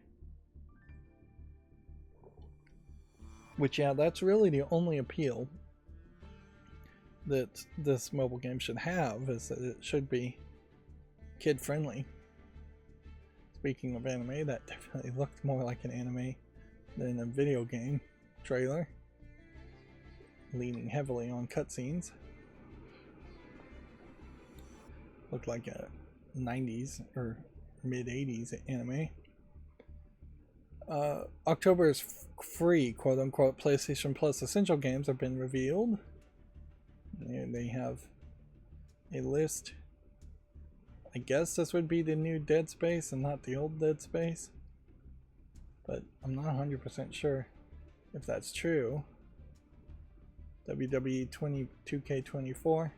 Which, yeah, that's really the only appeal that this mobile game should have, is that it should be kid friendly. Speaking of anime, that definitely looked more like an anime than a video game trailer, leaning heavily on cutscenes. Looked like a 90s or mid 80s anime. October's free quote unquote PlayStation Plus essential games have been revealed. And they have a list. I guess this would be the new Dead Space and not the old Dead Space, but I'm not 100% sure if that's true. WWE 2K24.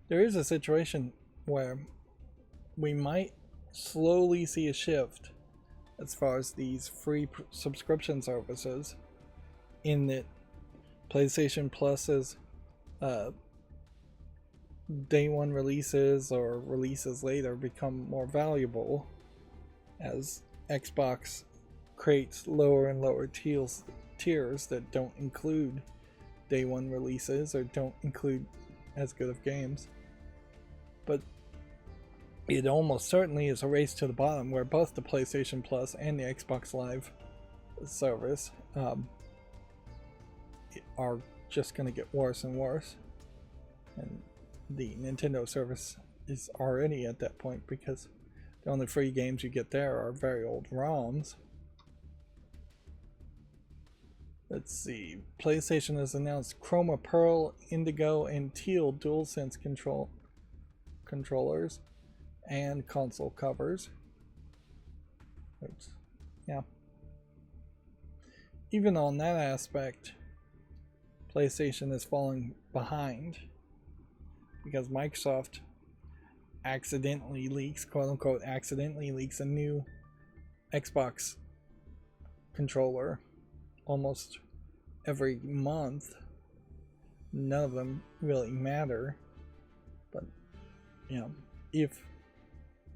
There is a situation where we might slowly see a shift as far as these free subscription services, in that PlayStation Plus's day one releases or releases later become more valuable as Xbox creates lower and lower tiers that don't include day one releases or don't include as good of games. But it almost certainly is a race to the bottom, where both the PlayStation Plus and the Xbox Live service are just going to get worse and worse. And the Nintendo service is already at that point, because the only free games you get there are very old ROMs. Let's see. PlayStation has announced Chroma Pearl, Indigo, and Teal DualSense controllers and console covers. Oops. Yeah. Even on that aspect, PlayStation is falling behind, because Microsoft accidentally leaks, quote unquote, accidentally leaks a new Xbox controller almost every month. None of them really matter, but you know, if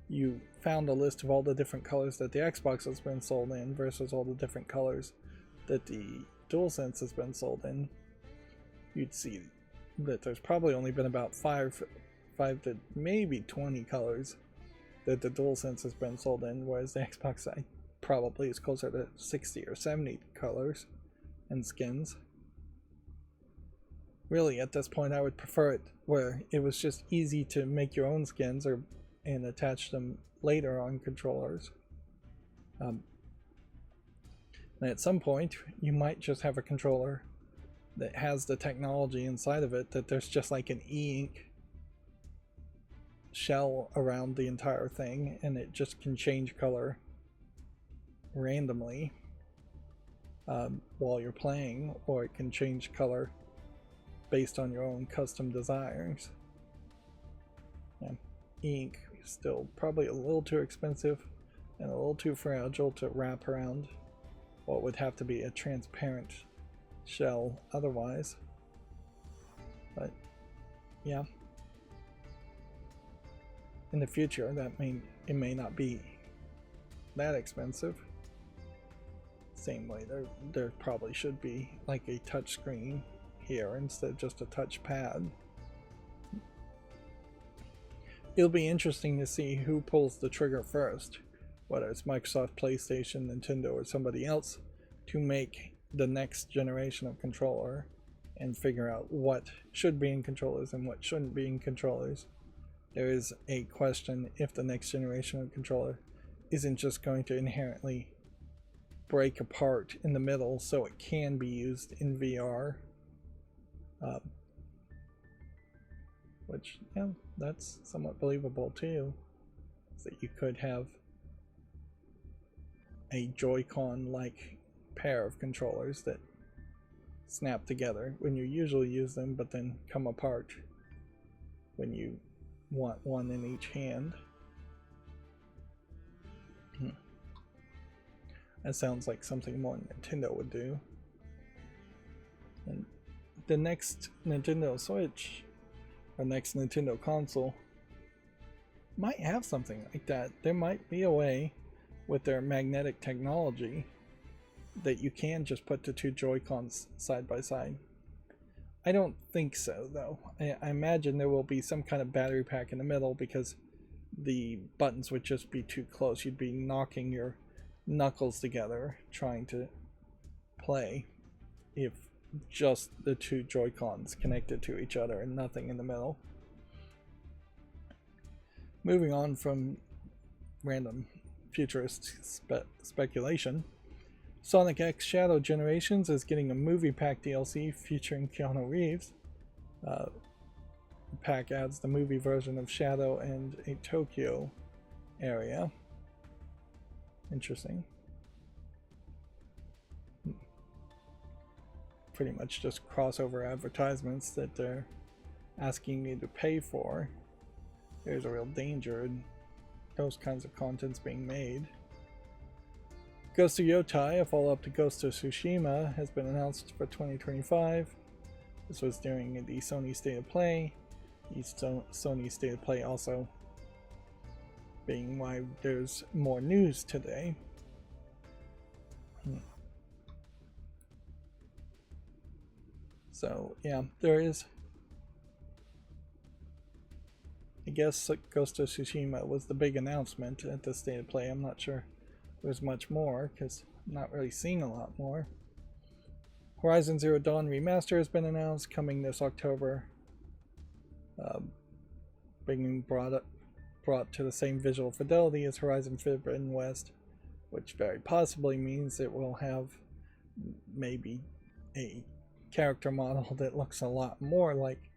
you found a list of all the different colors that the Xbox has been sold in versus all the different colors that the DualSense has been sold in, you'd see that there's probably only been about 5 to maybe 20 colors that the DualSense has been sold in, whereas the Xbox side probably is closer to 60 or 70 colors and skins. Really, at this point, I would prefer it where it was just easy to make your own skins and attach them later on controllers. And at some point, you might just have a controller that has the technology inside of it that there's just like an e-ink shell around the entire thing, and it just can change color randomly while you're playing, or it can change color based on your own custom desires. Yeah. Ink is still probably a little too expensive and a little too fragile to wrap around what would have to be a transparent shell otherwise. But yeah, in the future it may not be that expensive. Same way there probably should be like a touch screen here instead of just a touch pad. It'll be interesting to see who pulls the trigger first, whether it's Microsoft, PlayStation, Nintendo, or somebody else, to make the next generation of controller and figure out what should be in controllers and what shouldn't be in controllers. There is a question if the next generation of controller isn't just going to inherently break apart in the middle so it can be used in VR. Which, yeah, that's somewhat believable too. So that you could have a Joy-Con like pair of controllers that snap together when you usually use them, but then come apart when you want one in each hand. That sounds like something more Nintendo would do. And the next Nintendo Switch, or next Nintendo console, might have something like that. There might be a way with their magnetic technology that you can just put the two Joy-Cons side by side. I don't think so, though. I imagine there will be some kind of battery pack in the middle, because the buttons would just be too close. You'd be knocking your knuckles together trying to play if just the two Joy-Cons connected to each other and nothing in the middle. Moving on from random futurist speculation, Sonic X Shadow Generations is getting a movie pack DLC featuring Keanu Reeves. The pack adds the movie version of Shadow and a Tokyo area. Interesting. Pretty much just crossover advertisements that they're asking you to pay for. There's a real danger in those kinds of contents being made. Ghost of Yotai, a follow-up to Ghost of Tsushima, has been announced for 2025. This was during the Sony State of Play. The Sony State of Play also being why there's more news today. So yeah, there is. I guess Ghost of Tsushima was the big announcement at the State of Play. I'm not sure there's much more, because I'm not really seeing a lot more. Horizon Zero Dawn Remaster has been announced, coming this October. Being brought to the same visual fidelity as Horizon Forbidden West, which very possibly means it will have maybe a character model that looks a lot more like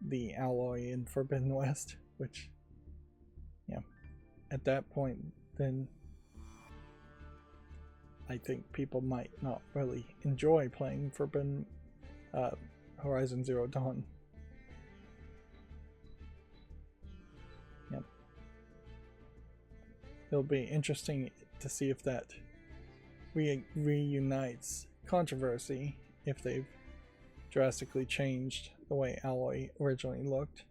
the Alloy in Forbidden West, which, yeah, at that point, then I think people might not really enjoy playing Horizon Zero Dawn. Yep. It'll be interesting to see if that reunites controversy, if they've drastically changed the way Alloy originally looked,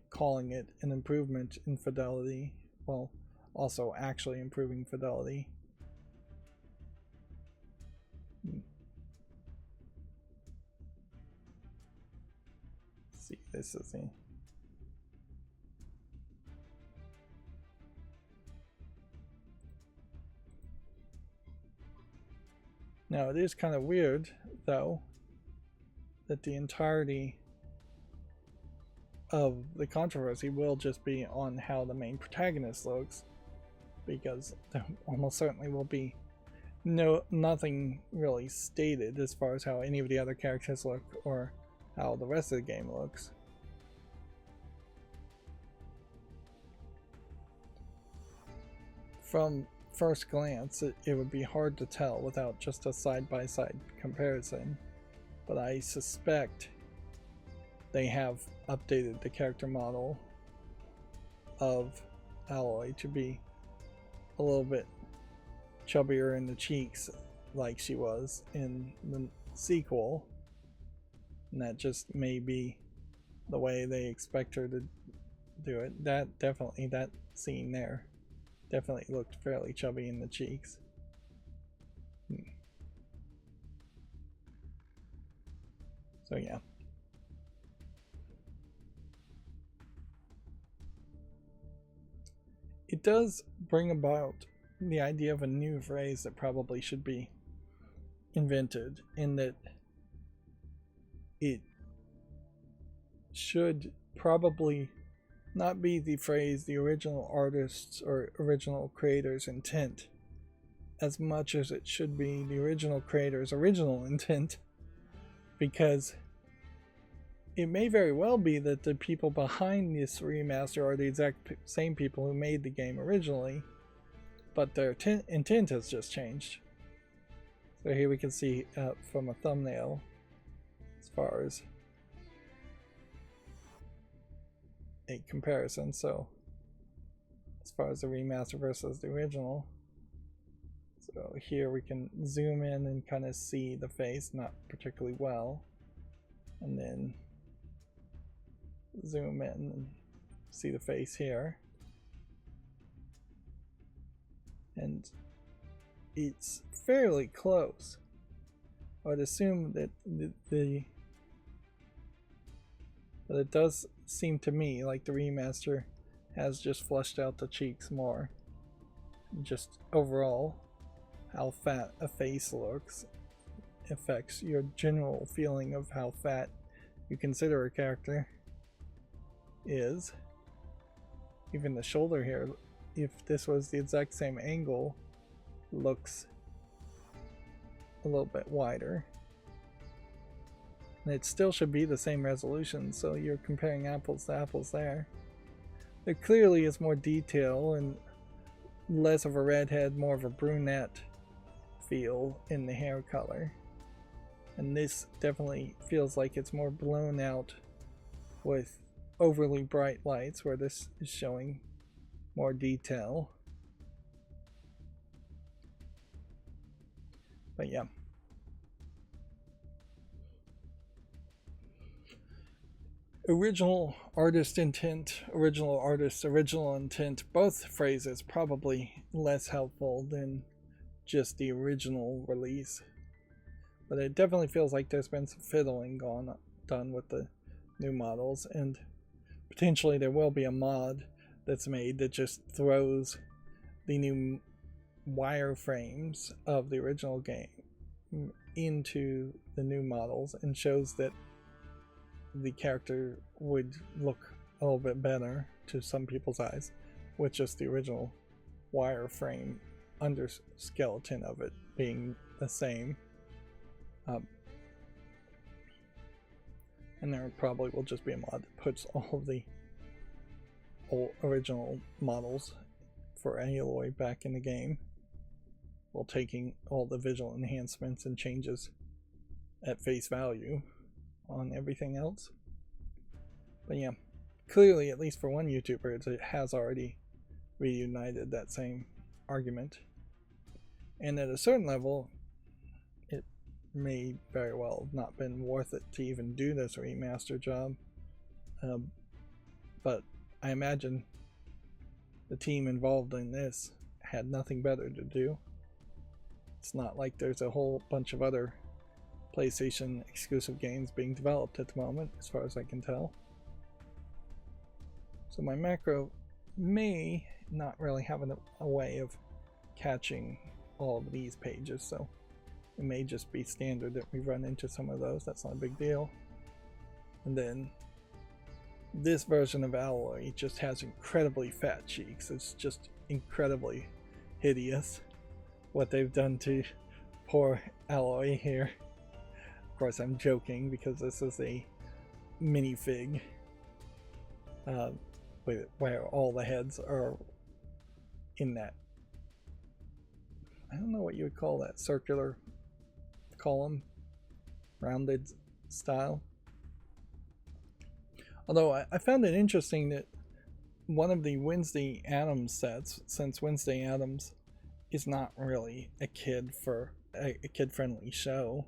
calling it an improvement in fidelity, while also actually improving fidelity. Let's see, this is the now, it is kind of weird, though, that the entirety of the controversy will just be on how the main protagonist looks, because there almost certainly will be nothing really stated as far as how any of the other characters look or how the rest of the game looks. From first glance, it would be hard to tell without just a side-by-side comparison, but I suspect they have updated the character model of Alloy to be a little bit chubbier in the cheeks like she was in the sequel, and that just may be the way they expect her to do it. That scene there definitely looked fairly chubby in the cheeks. So yeah. It does bring about the idea of a new phrase that probably should be invented, in that it should probably not be the phrase the original artist's or original creator's intent, as much as it should be the original creator's original intent, because it may very well be that the people behind this remaster are the exact same people who made the game originally, but their intent has just changed. So here we can see from a thumbnail as far as a comparison. So as far as the remaster versus the original, so here we can zoom in and kind of see the face, not particularly well, and then zoom in and see the face here, and it's fairly close. I would assume that but it does seem to me like the remaster has just fleshed out the cheeks more. Just overall, how fat a face looks affects your general feeling of how fat you consider a character is. Even the shoulder here, if this was the exact same angle, looks a little bit wider. And it still should be the same resolution, so you're comparing apples to apples there. There clearly is more detail and less of a redhead, more of a brunette feel in the hair color. And this definitely feels like it's more blown out with overly bright lights, where this is showing more detail. But yeah. Original artist intent, original artist, original intent, both phrases probably less helpful than just the original release. But it definitely feels like there's been some fiddling done with the new models, and potentially there will be a mod that's made that just throws the new wireframes of the original game into the new models and shows that the character would look a little bit better to some people's eyes with just the original wireframe under skeleton of it being the same. And there probably will just be a mod that puts all of the old original models for Aloy back in the game, while taking all the visual enhancements and changes at face value on everything else. But yeah, clearly, at least for one YouTuber, it has already reunited that same argument. And at a certain level, it may very well have not been worth it to even do this remaster job. But I imagine the team involved in this had nothing better to do. It's not like there's a whole bunch of other PlayStation exclusive games being developed at the moment, as far as I can tell. So my macro may not really have a way of catching all of these pages, so it may just be standard that we run into some of those. That's not a big deal. And then this version of Aloy just has incredibly fat cheeks. It's just incredibly hideous what they've done to poor Aloy here. Of course, I'm joking because this is a minifig where all the heads are in that, I don't know what you would call that, circular column, rounded style. Although I found it interesting that one of the Wednesday Addams sets, since Wednesday Addams is not really a kid-friendly show,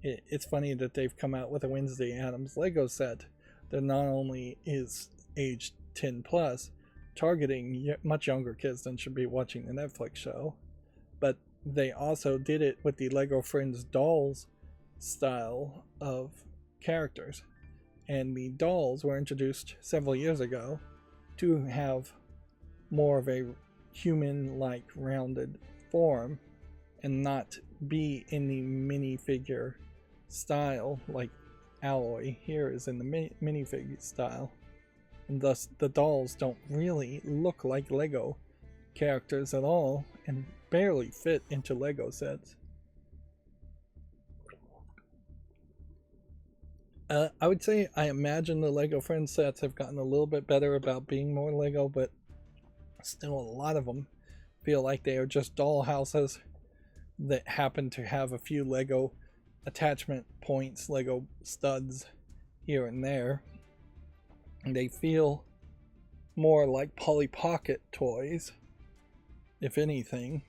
it's funny that they've come out with a Wednesday Addams Lego set that not only is age 10 plus, targeting much younger kids than should be watching the Netflix show, but they also did it with the Lego Friends dolls style of characters. And the dolls were introduced several years ago to have more of a human-like rounded form and not be in the minifigure style like Aloy here is in the minifig style. And thus the dolls don't really look like Lego characters at all and barely fit into Lego sets. I would say I imagine the Lego Friends sets have gotten a little bit better about being more Lego, but still a lot of them feel like they are just doll houses that happen to have a few Lego attachment points, Lego studs here and there. And they feel more like Polly Pocket toys, if anything.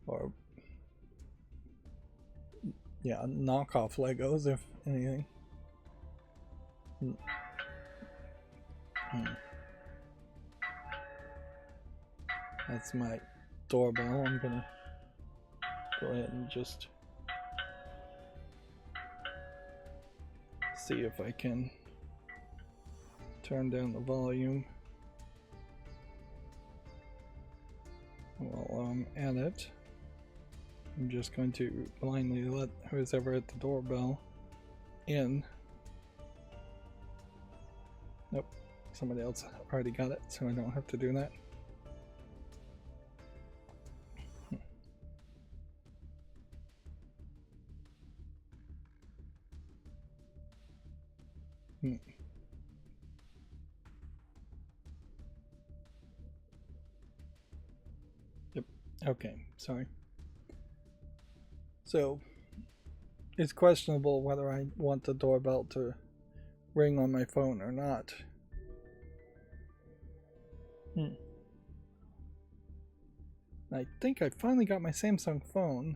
Or, yeah, knockoff Legos, if anything. That's my doorbell. I'm gonna go ahead and just see if I can turn down the volume while I'm at it. I'm just going to blindly let who's ever at the doorbell in. Nope, somebody else already got it, so I don't have to do that. Yep, okay, sorry. So, it's questionable whether I want the doorbell to ring on my phone or not. I think I finally got my Samsung phone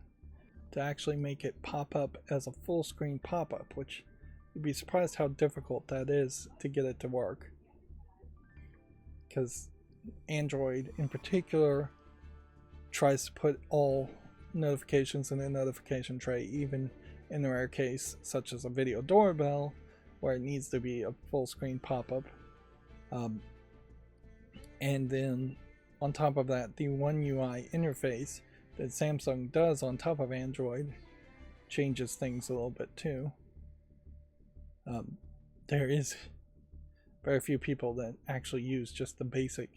to actually make it pop up as a full screen pop-up, which you'd be surprised how difficult that is to get it to work. Because Android in particular tries to put all notifications in a notification tray, even in a rare case such as a video doorbell where it needs to be a full screen pop-up. And then on top of that, the One UI interface that Samsung does on top of Android changes things a little bit too. There is very few people that actually use just the basic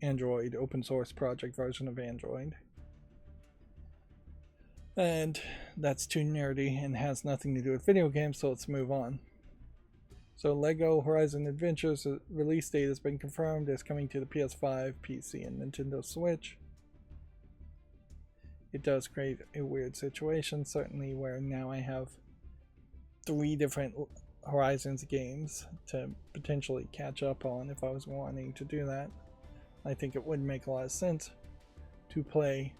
Android open source project version of Android. And that's too nerdy and has nothing to do with video games, so let's move on. So Lego Horizon Adventures release date has been confirmed. It's coming to the PS5, PC, and Nintendo Switch. It does create a weird situation, certainly, where now I have 3 different Horizons games to potentially catch up on if I was wanting to do that. I think it would make a lot of sense to play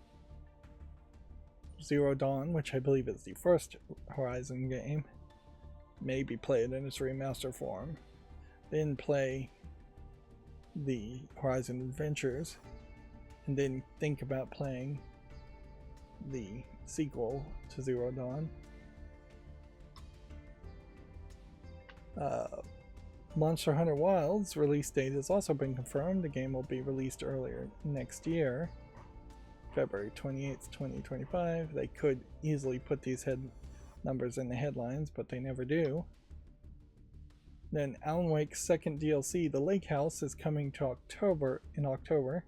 Zero Dawn, which I believe is the first Horizon game. Maybe play it in its remaster form, then play the Horizon Adventures, and then think about playing the sequel to Zero Dawn. Monster Hunter Wilds release date has also been confirmed. The game will be released earlier next year, February 28th, 2025. They could easily put these numbers in the headlines, but they never do. Then Alan Wake's second DLC, The Lake House, is coming to in October.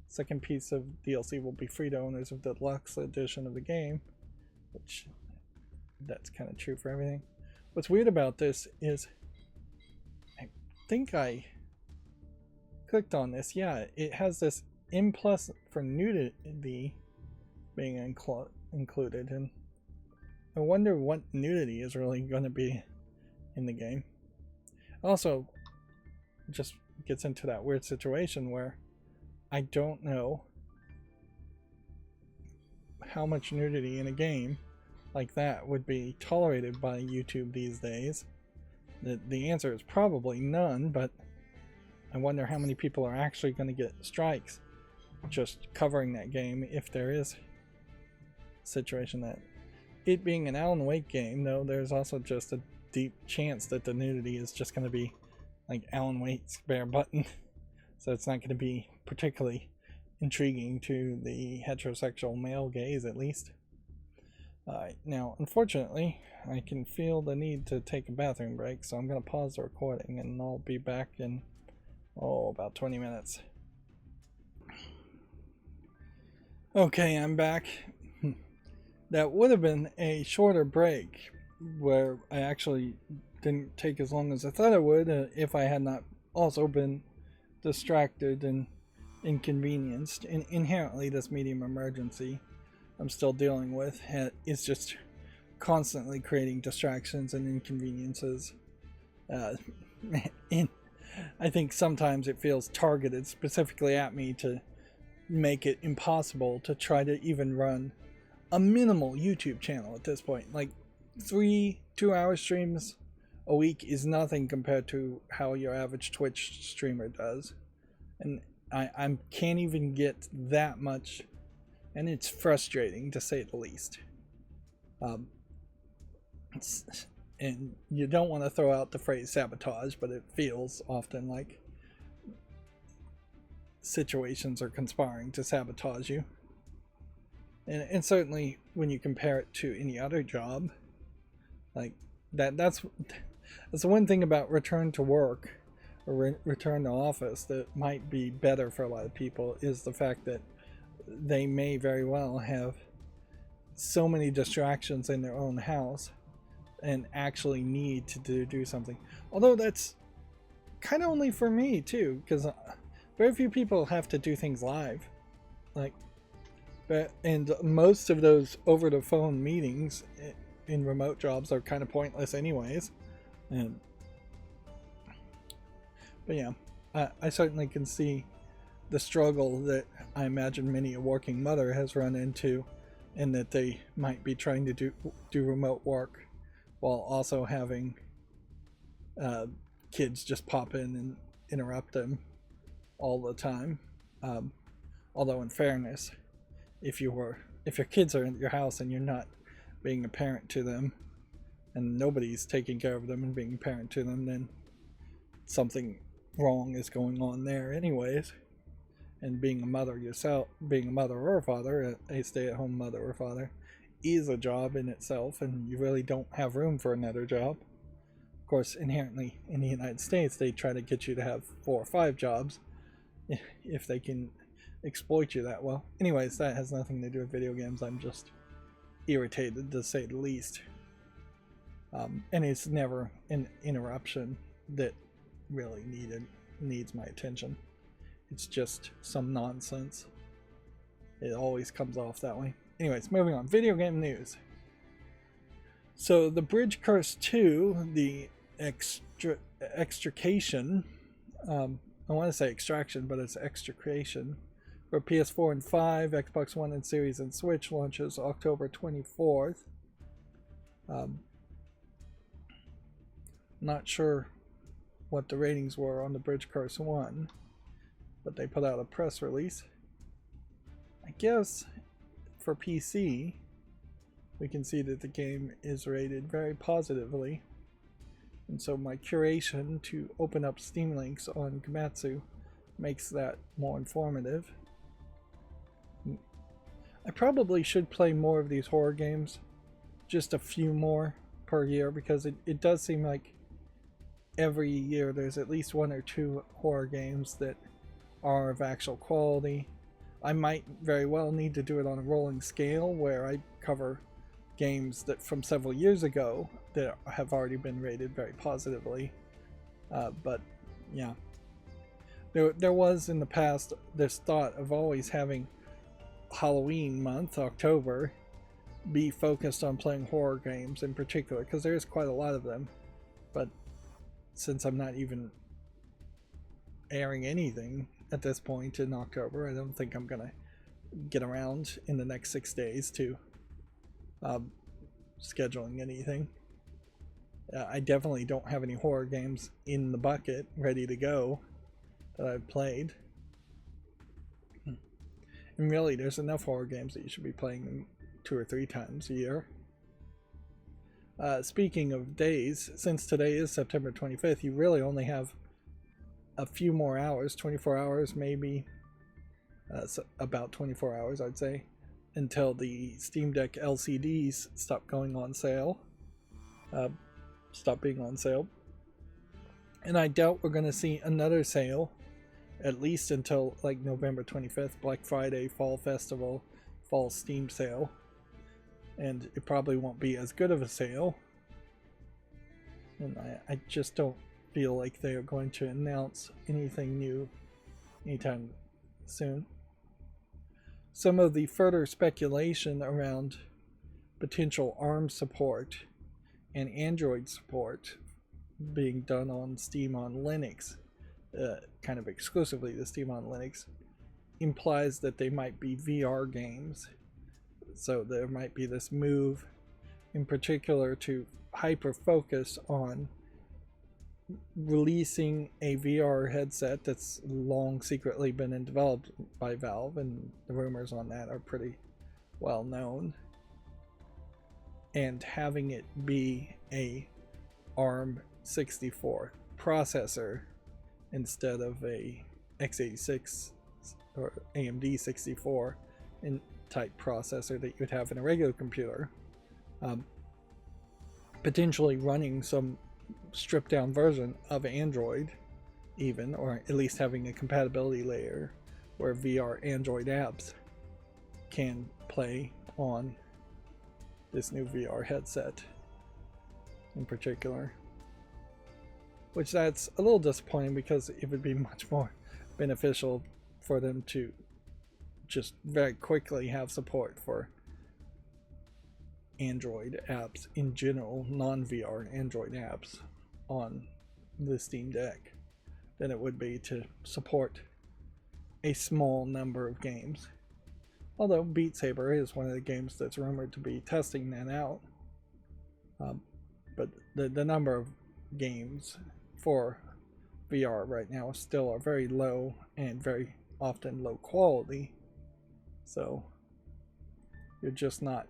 Second piece of DLC will be free to owners of the deluxe edition of the game, which that's kind of true for everything. What's weird about this is I think I clicked on this. Yeah, it has this M+ for nudity being included, and I wonder what nudity is really going to be in the game. Also, just gets into that weird situation where I don't know how much nudity in a game like that would be tolerated by YouTube these days. The answer is probably none, but I wonder how many people are actually going to get strikes just covering that game if there is a situation that... It being an Alan Wake game, though, there's also just a deep chance that the nudity is just going to be like Alan Wake's bare button. So it's not going to be particularly intriguing to the heterosexual male gaze, at least. Now, unfortunately, I can feel the need to take a bathroom break, so I'm going to pause the recording and I'll be back in, about 20 minutes. Okay, I'm back. That would have been a shorter break, where I actually didn't take as long as I thought it would if I had not also been distracted and inconvenienced. And inherently, this medium emergency I'm still dealing with is just constantly creating distractions and inconveniences. And I think sometimes it feels targeted specifically at me to make it impossible to try to even run a minimal YouTube channel at this point. Like 3 2-hour streams a week is nothing compared to how your average Twitch streamer does. And I can't even get that much, and it's frustrating to say the least. And you don't want to throw out the phrase sabotage, but it feels often like situations are conspiring to sabotage you. And certainly when you compare it to any other job, like that's the one thing about return to work or return to office that might be better for a lot of people, is the fact that they may very well have so many distractions in their own house and actually need to do something. Although that's kind of only for me too, because very few people have to do things live. And most of those over the phone meetings in remote jobs are kind of pointless anyways. But yeah, I certainly can see the struggle that I imagine many a working mother has run into, and that they might be trying to do remote work while also having kids just pop in and interrupt them all the time. Although in fairness, if your kids are in your house and you're not being a parent to them, and nobody's taking care of them and being a parent to them, then something wrong is going on there anyways. And being a mother yourself, being a mother or a father, a stay-at-home mother or father, is a job in itself, and you really don't have room for another job. Of course, inherently in the United States, they try to get you to have 4 or 5 jobs if they can exploit you that well. Anyways, that has nothing to do with video games. I'm just irritated, to say the least. And it's never an interruption that really needs my attention. It's just some nonsense. It always comes off that way. Anyways, moving on. Video game news. So the Bridge Curse 2, the extrication, I want to say extraction, but it's extrication, for PS4 and 5, Xbox One and Series, and Switch, launches October 24th. Not sure what the ratings were on the Bridge Curse 1, but they put out a press release. I guess for PC, we can see that the game is rated very positively, and so my curation to open up Steam links on Gamatsu makes that more informative. I probably should play more of these horror games, just a few more per year, because it does seem like every year there's at least 1 or 2 horror games that are of actual quality. I might very well need to do it on a rolling scale, where I cover games that from several years ago that have already been rated very positively. But yeah, there was in the past this thought of always having Halloween month, October, be focused on playing horror games in particular, because there is quite a lot of them. But since I'm not even airing anything at this point in October, I don't think I'm gonna get around in the next 6 days to scheduling anything. I definitely don't have any horror games in the bucket ready to go that I've played. And really, there's enough horror games that you should be playing them 2 or 3 times a year. Speaking of days, since today is September 25th, you really only have a few more hours, 24 hours maybe, so about 24 hours I'd say, until the Steam Deck LCDs stop going on sale, stop being on sale. And I doubt we're going to see another sale, at least until like November 25th, Black Friday, Fall Festival, Fall Steam sale. And it probably won't be as good of a sale. And I just don't feel like they are going to announce anything new anytime soon. some of the further speculation around potential ARM support and Android support being done on Steam on Linux, kind of exclusively the Steam on Linux, implies that they might be VR games. So there might be this move in particular to hyper focus on releasing a VR headset that's long secretly been developed by Valve, and the rumors on that are pretty well known, and having it be a ARM 64 processor instead of a x86 or AMD 64 in type processor that you would have in a regular computer, potentially running some stripped down version of Android even, or at least having a compatibility layer where VR Android apps can play on this new VR headset in particular. Which that's a little disappointing, because it would be much more beneficial for them to just very quickly have support for Android apps in general, non-VR Android apps on the Steam Deck, than it would be to support a small number of games. Although Beat Saber is one of the games that's rumored to be testing that out. But the number of games for VR right now still are very low and very often low quality. So you're just not,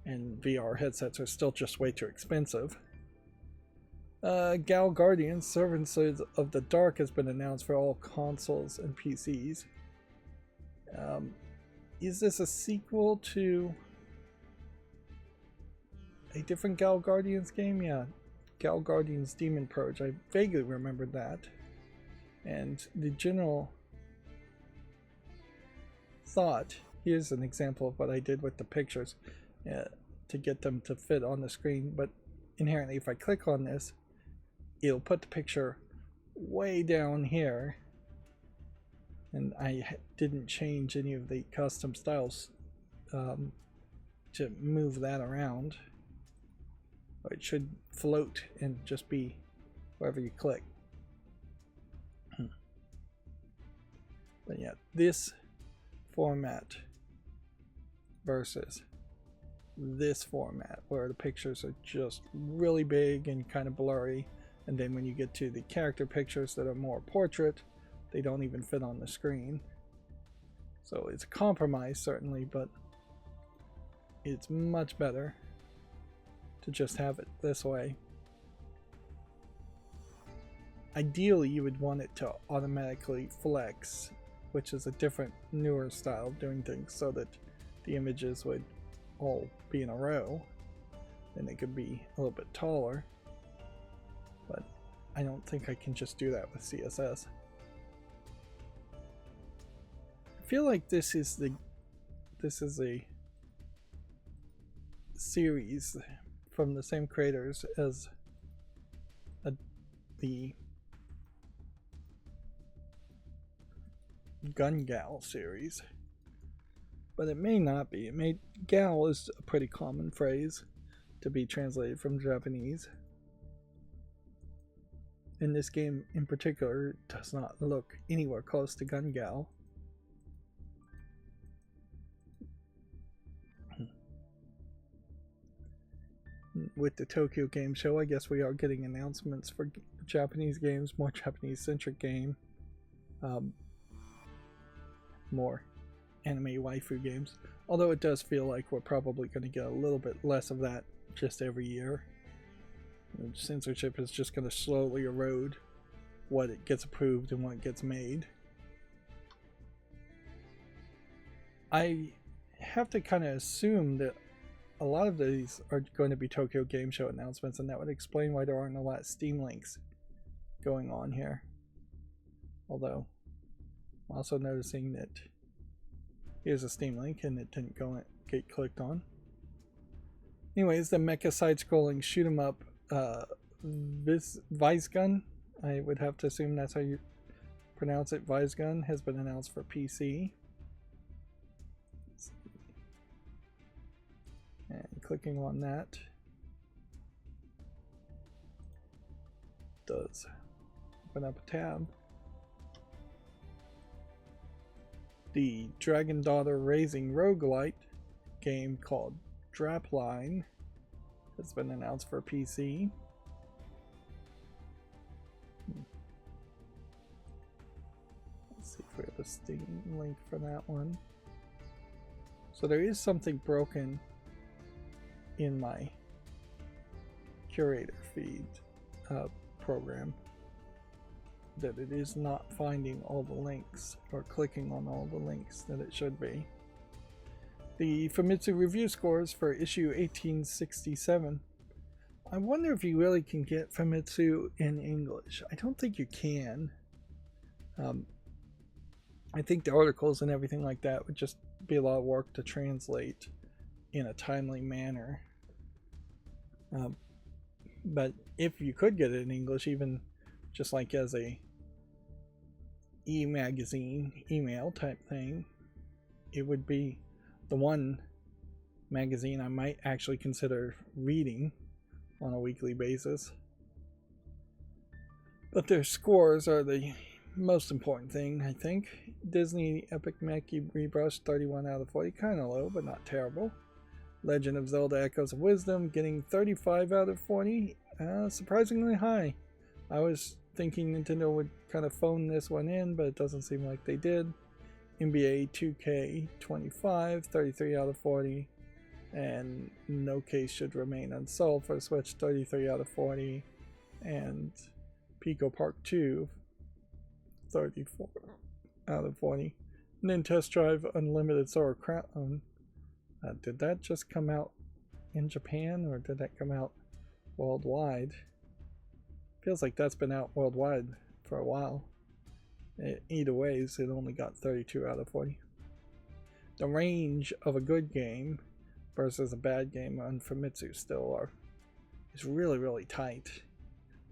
and VR headsets are still just way too expensive. Gal Guardian Servants of the Dark has been announced for all consoles and PCs. Is this a sequel to a different Gal Guardians game? Yeah, Gal Guardians Demon Purge. I vaguely remembered that. And the general thought, here's an example of what I did with the pictures to get them to fit on the screen, but inherently if I click on this, it'll put the picture way down here, and I didn't change any of the custom styles to move that around. It should float and just be wherever you click. But yeah, this format versus this format where the pictures are just really big and kind of blurry, and then when you get to the character pictures that are more portrait, they don't even fit on the screen. So it's a compromise certainly, but it's much better to just have it this way. Ideally you would want it to automatically flex, which is a different, newer style of doing things, so that the images would all be in a row, and they could be a little bit taller. But I don't think I can just do that with CSS. I feel like this is a series from the same creators as the Gun Gal series, but it may not be. Gal is a pretty common phrase to be translated from Japanese. And this game in particular does not look anywhere close to Gun Gal. With the Tokyo Game Show, I guess we are getting announcements for Japanese games, more Japanese-centric game, more anime waifu games. Although it does feel like we're probably going to get a little bit less of that just every year. Censorship is just going to slowly erode what it gets approved and what gets made. I have to kind of assume that a lot of these are going to be Tokyo Game Show announcements, and that would explain why there aren't a lot of Steam links going on here. Although, I'm also noticing that here's a Steam link and it didn't get clicked on. Anyways, the mecha side-scrolling shoot-'em-up Vizegun, I would have to assume that's how you pronounce it, Vizegun, has been announced for PC. clicking on that. Does open up a tab. The Dragon Daughter Raising roguelite game called Drapline has been announced for PC. Let's see if we have a Steam link for that one. So there is something broken in my curator feed program, that it is not finding all the links or clicking on all the links that it should be. The Famitsu review scores for issue 1867. I wonder if you really can get Famitsu in English. I don't think you can. I think the articles and everything like that would just be a lot of work to translate in a timely manner. But if you could get it in English, even just like as a e-magazine, email type thing, it would be the one magazine I might actually consider reading on a weekly basis. But their scores are the most important thing, I think. Disney Epic Mickey Rebrush, 31 out of 40, kind of low, but not terrible. Legend of Zelda Echoes of Wisdom, getting 35 out of 40, surprisingly high. I was thinking Nintendo would kind of phone this one in, but it doesn't seem like they did. NBA 2K 25, 33 out of 40, and No Case Should Remain Unsolved for Switch, 33 out of 40, and Pico Park 2, 34 out of 40. Nintest Drive Unlimited Solar Crown. Did that just come out in Japan, or did that come out worldwide? Feels like that's been out worldwide for a while. Either ways, it only got 32 out of 40. The range of a good game versus a bad game on Famitsu still is really, really tight.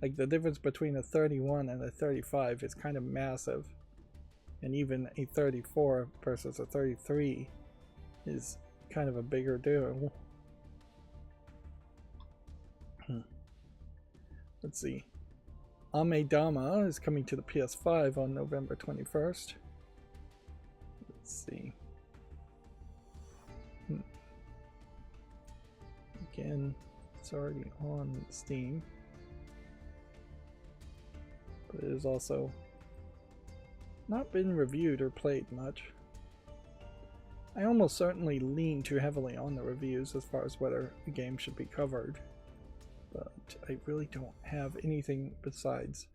Like, the difference between a 31 and a 35 is kind of massive. And even a 34 versus a 33 is kind of a bigger deal. Let's see. Amedama is coming to the PS5 on November 21st. Let's see. Again, it's already on Steam. But it has also not been reviewed or played much. I almost certainly lean too heavily on the reviews as far as whether the game should be covered. But I really don't have anything besides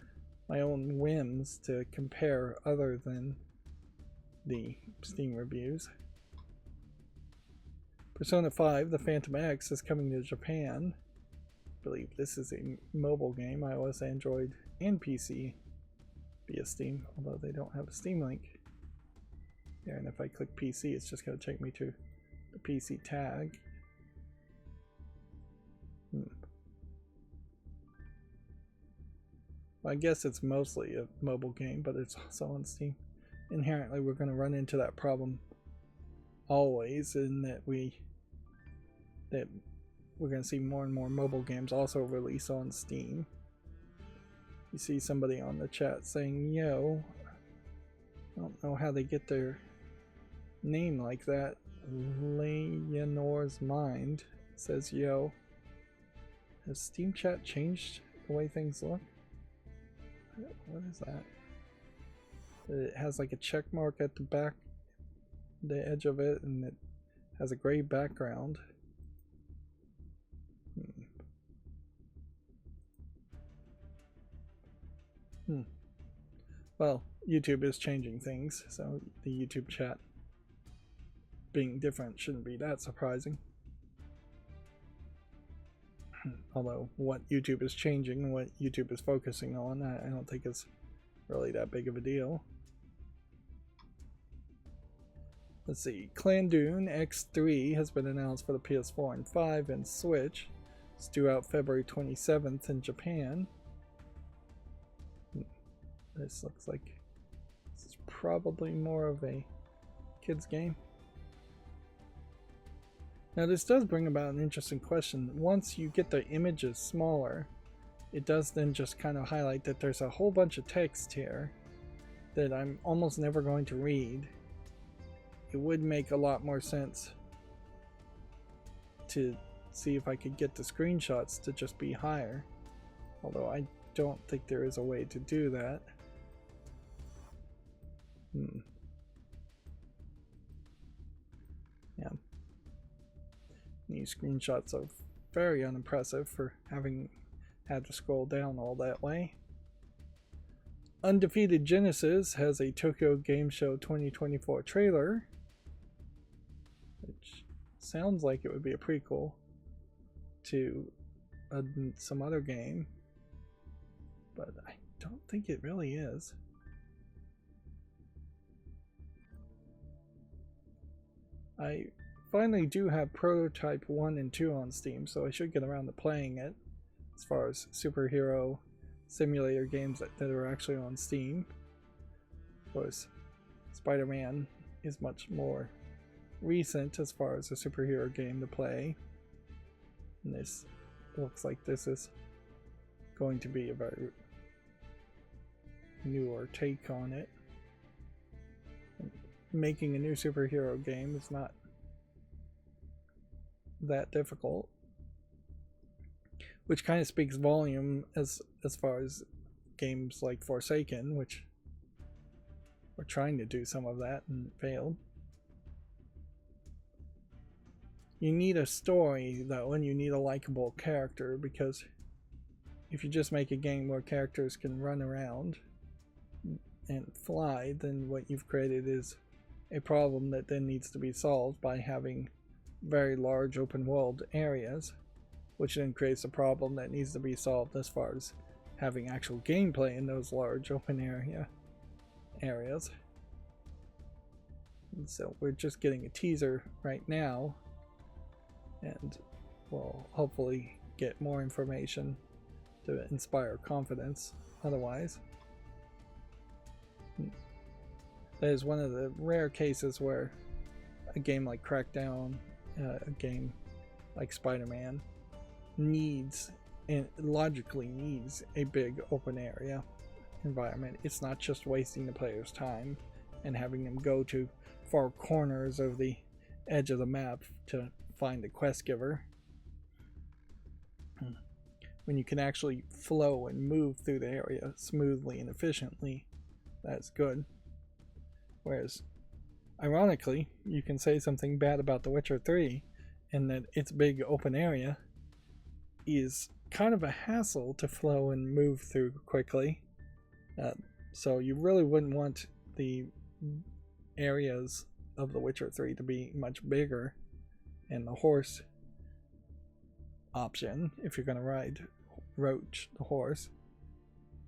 my own whims to compare other than the Steam reviews. Persona 5, The Phantom X, is coming to Japan. I believe this is a mobile game, iOS, Android, and PC via Steam, although they don't have a Steam link. Yeah, and if I click PC, it's just going to take me to the PC tag. Well, I guess it's mostly a mobile game, but it's also on Steam. Inherently, we're going to run into that problem always, in that we're going to see more and more mobile games also release on Steam. You see somebody on the chat saying, yo, I don't know how they get their name like that. Leonor's Mind says, yo. Has Steam Chat changed the way things look? What is that? It has like a check mark at the back, the edge of it, and it has a gray background. Well, YouTube is changing things, so the YouTube chat being different shouldn't be that surprising. Although what YouTube is changing and what YouTube is focusing on, I don't think is really that big of a deal. Let's see, Clan Dune X3 has been announced for the PS4 and 5 and Switch. It's due out February 27th in Japan. This looks like this is probably more of a kids game. Now this does bring about an interesting question. Once you get the images smaller, it does then just kind of highlight that there's a whole bunch of text here that I'm almost never going to read. It would make a lot more sense to see if I could get the screenshots to just be higher, although I don't think there is a way to do that. Yeah. These screenshots are very unimpressive for having had to scroll down all that way. Undefeated Genesis has a Tokyo Game Show 2024 trailer, which sounds like it would be a prequel to some other game, but I don't think it really is. I finally do have Prototype 1 and 2 on Steam, so I should get around to playing it as far as superhero simulator games that are actually on Steam. Of course, Spider-Man is much more recent as far as a superhero game to play. And this looks like this is going to be a very newer take on it. Making a new superhero game is not that difficult, which kind of speaks volume as far as games like Forsaken, which were trying to do some of that and failed. You need a story though, and you need a likable character, because if you just make a game where characters can run around and fly, then what you've created is a problem that then needs to be solved by having very large open world areas, which then creates a problem that needs to be solved as far as having actual gameplay in those large open areas. And so we're just getting a teaser right now, and we'll hopefully get more information to inspire confidence otherwise. That is one of the rare cases where a game like Crackdown, a game like Spider-Man, needs and logically needs a big open area environment. It's not just wasting the player's time and having them go to far corners of the edge of the map to find a quest giver. When you can actually flow and move through the area smoothly and efficiently, that's good. Whereas, ironically, you can say something bad about The Witcher 3, and that its big open area is kind of a hassle to flow and move through quickly. So you really wouldn't want the areas of The Witcher 3 to be much bigger, and the horse option, if you're going to ride Roach the horse,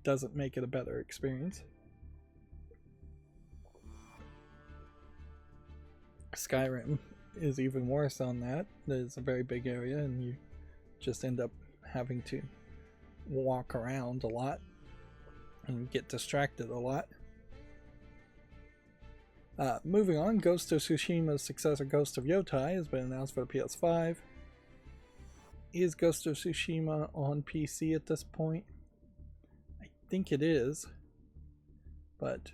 doesn't make it a better experience. Skyrim is even worse on that. There's a very big area and you just end up having to walk around a lot and get distracted a lot. Moving on, Ghost of Tsushima's successor Ghost of Yotai has been announced for the PS5. Is Ghost of Tsushima on PC at this point? I think it is, but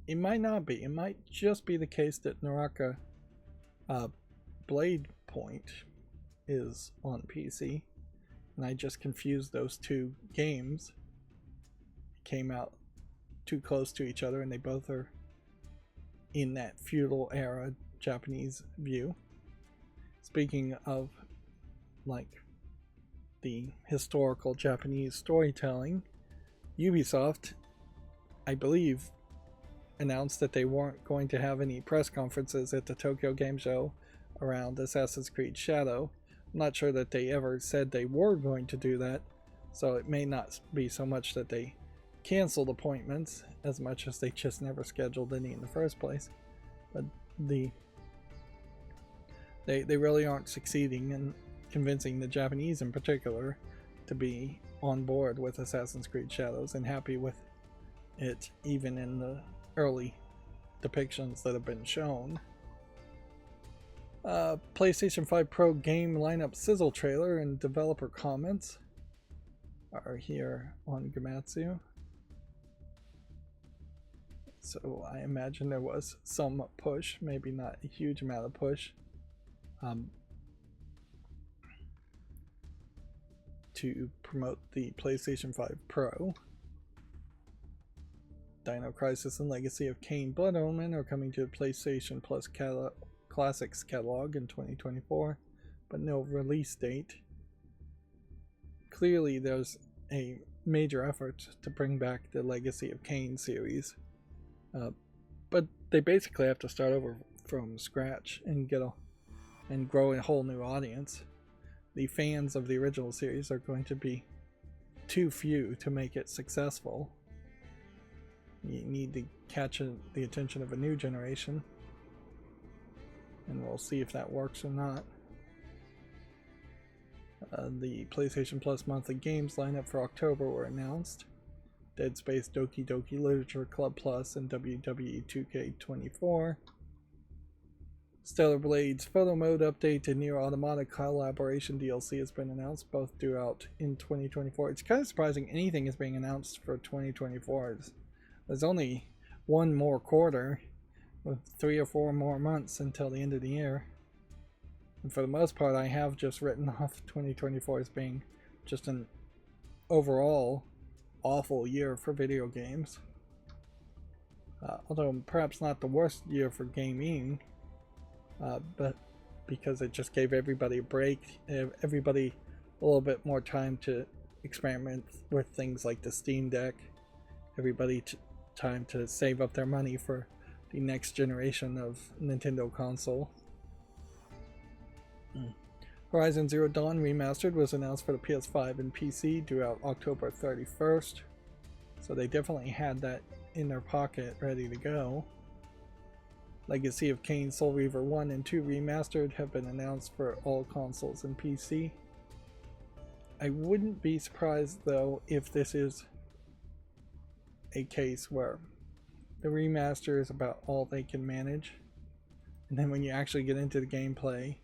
it might not be. It might just be the case that Naraka Blade Point is on PC, and I just confused those two games. It came out too close to each other, and they both are in that feudal era Japanese view. Speaking of like the historical Japanese storytelling, Ubisoft, I believe, announced that they weren't going to have any press conferences at the Tokyo Game Show around Assassin's Creed Shadow. I'm not sure that they ever said they were going to do that, so it may not be so much that they canceled appointments as much as they just never scheduled any in the first place. But they really aren't succeeding in convincing the Japanese in particular to be on board with Assassin's Creed Shadows and happy with it, even in the early depictions that have been shown. PlayStation 5 Pro game lineup sizzle trailer and developer comments are here on Gematsu. So I imagine there was some push, maybe not a huge amount of push, to promote the PlayStation 5 Pro. Dino Crisis and Legacy of Kain Blood Omen are coming to the PlayStation Plus Classics catalog in 2024, but no release date. Clearly there's a major effort to bring back the Legacy of Kain series, but they basically have to start over from scratch and grow a whole new audience. The fans of the original series are going to be too few to make it successful. You need to catch the attention of a new generation, and we'll see if that works or not. The PlayStation Plus monthly games lineup for October were announced. Dead Space, Doki Doki Literature Club Plus, and WWE 2K24. Stellar Blade's photo mode update and Nier Automata collaboration DLC has been announced, both due out in 2024. It's kind of surprising anything is being announced for 2024. There's only one more quarter, with 3 or 4 more months until the end of the year. And for the most part, I have just written off 2024 as being just an overall awful year for video games. Although perhaps not the worst year for gaming, but because it just gave everybody a break, everybody a little bit more time to experiment with things like the Steam Deck, everybody time to save up their money for the next generation of Nintendo console. Horizon Zero Dawn Remastered was announced for the PS5 and PC due out October 31st, so they definitely had that in their pocket ready to go. Legacy of Kain Soul Reaver 1 and 2 Remastered have been announced for all consoles and PC. I wouldn't be surprised though if this is a case where the remaster is about all they can manage, and then when you actually get into the gameplay,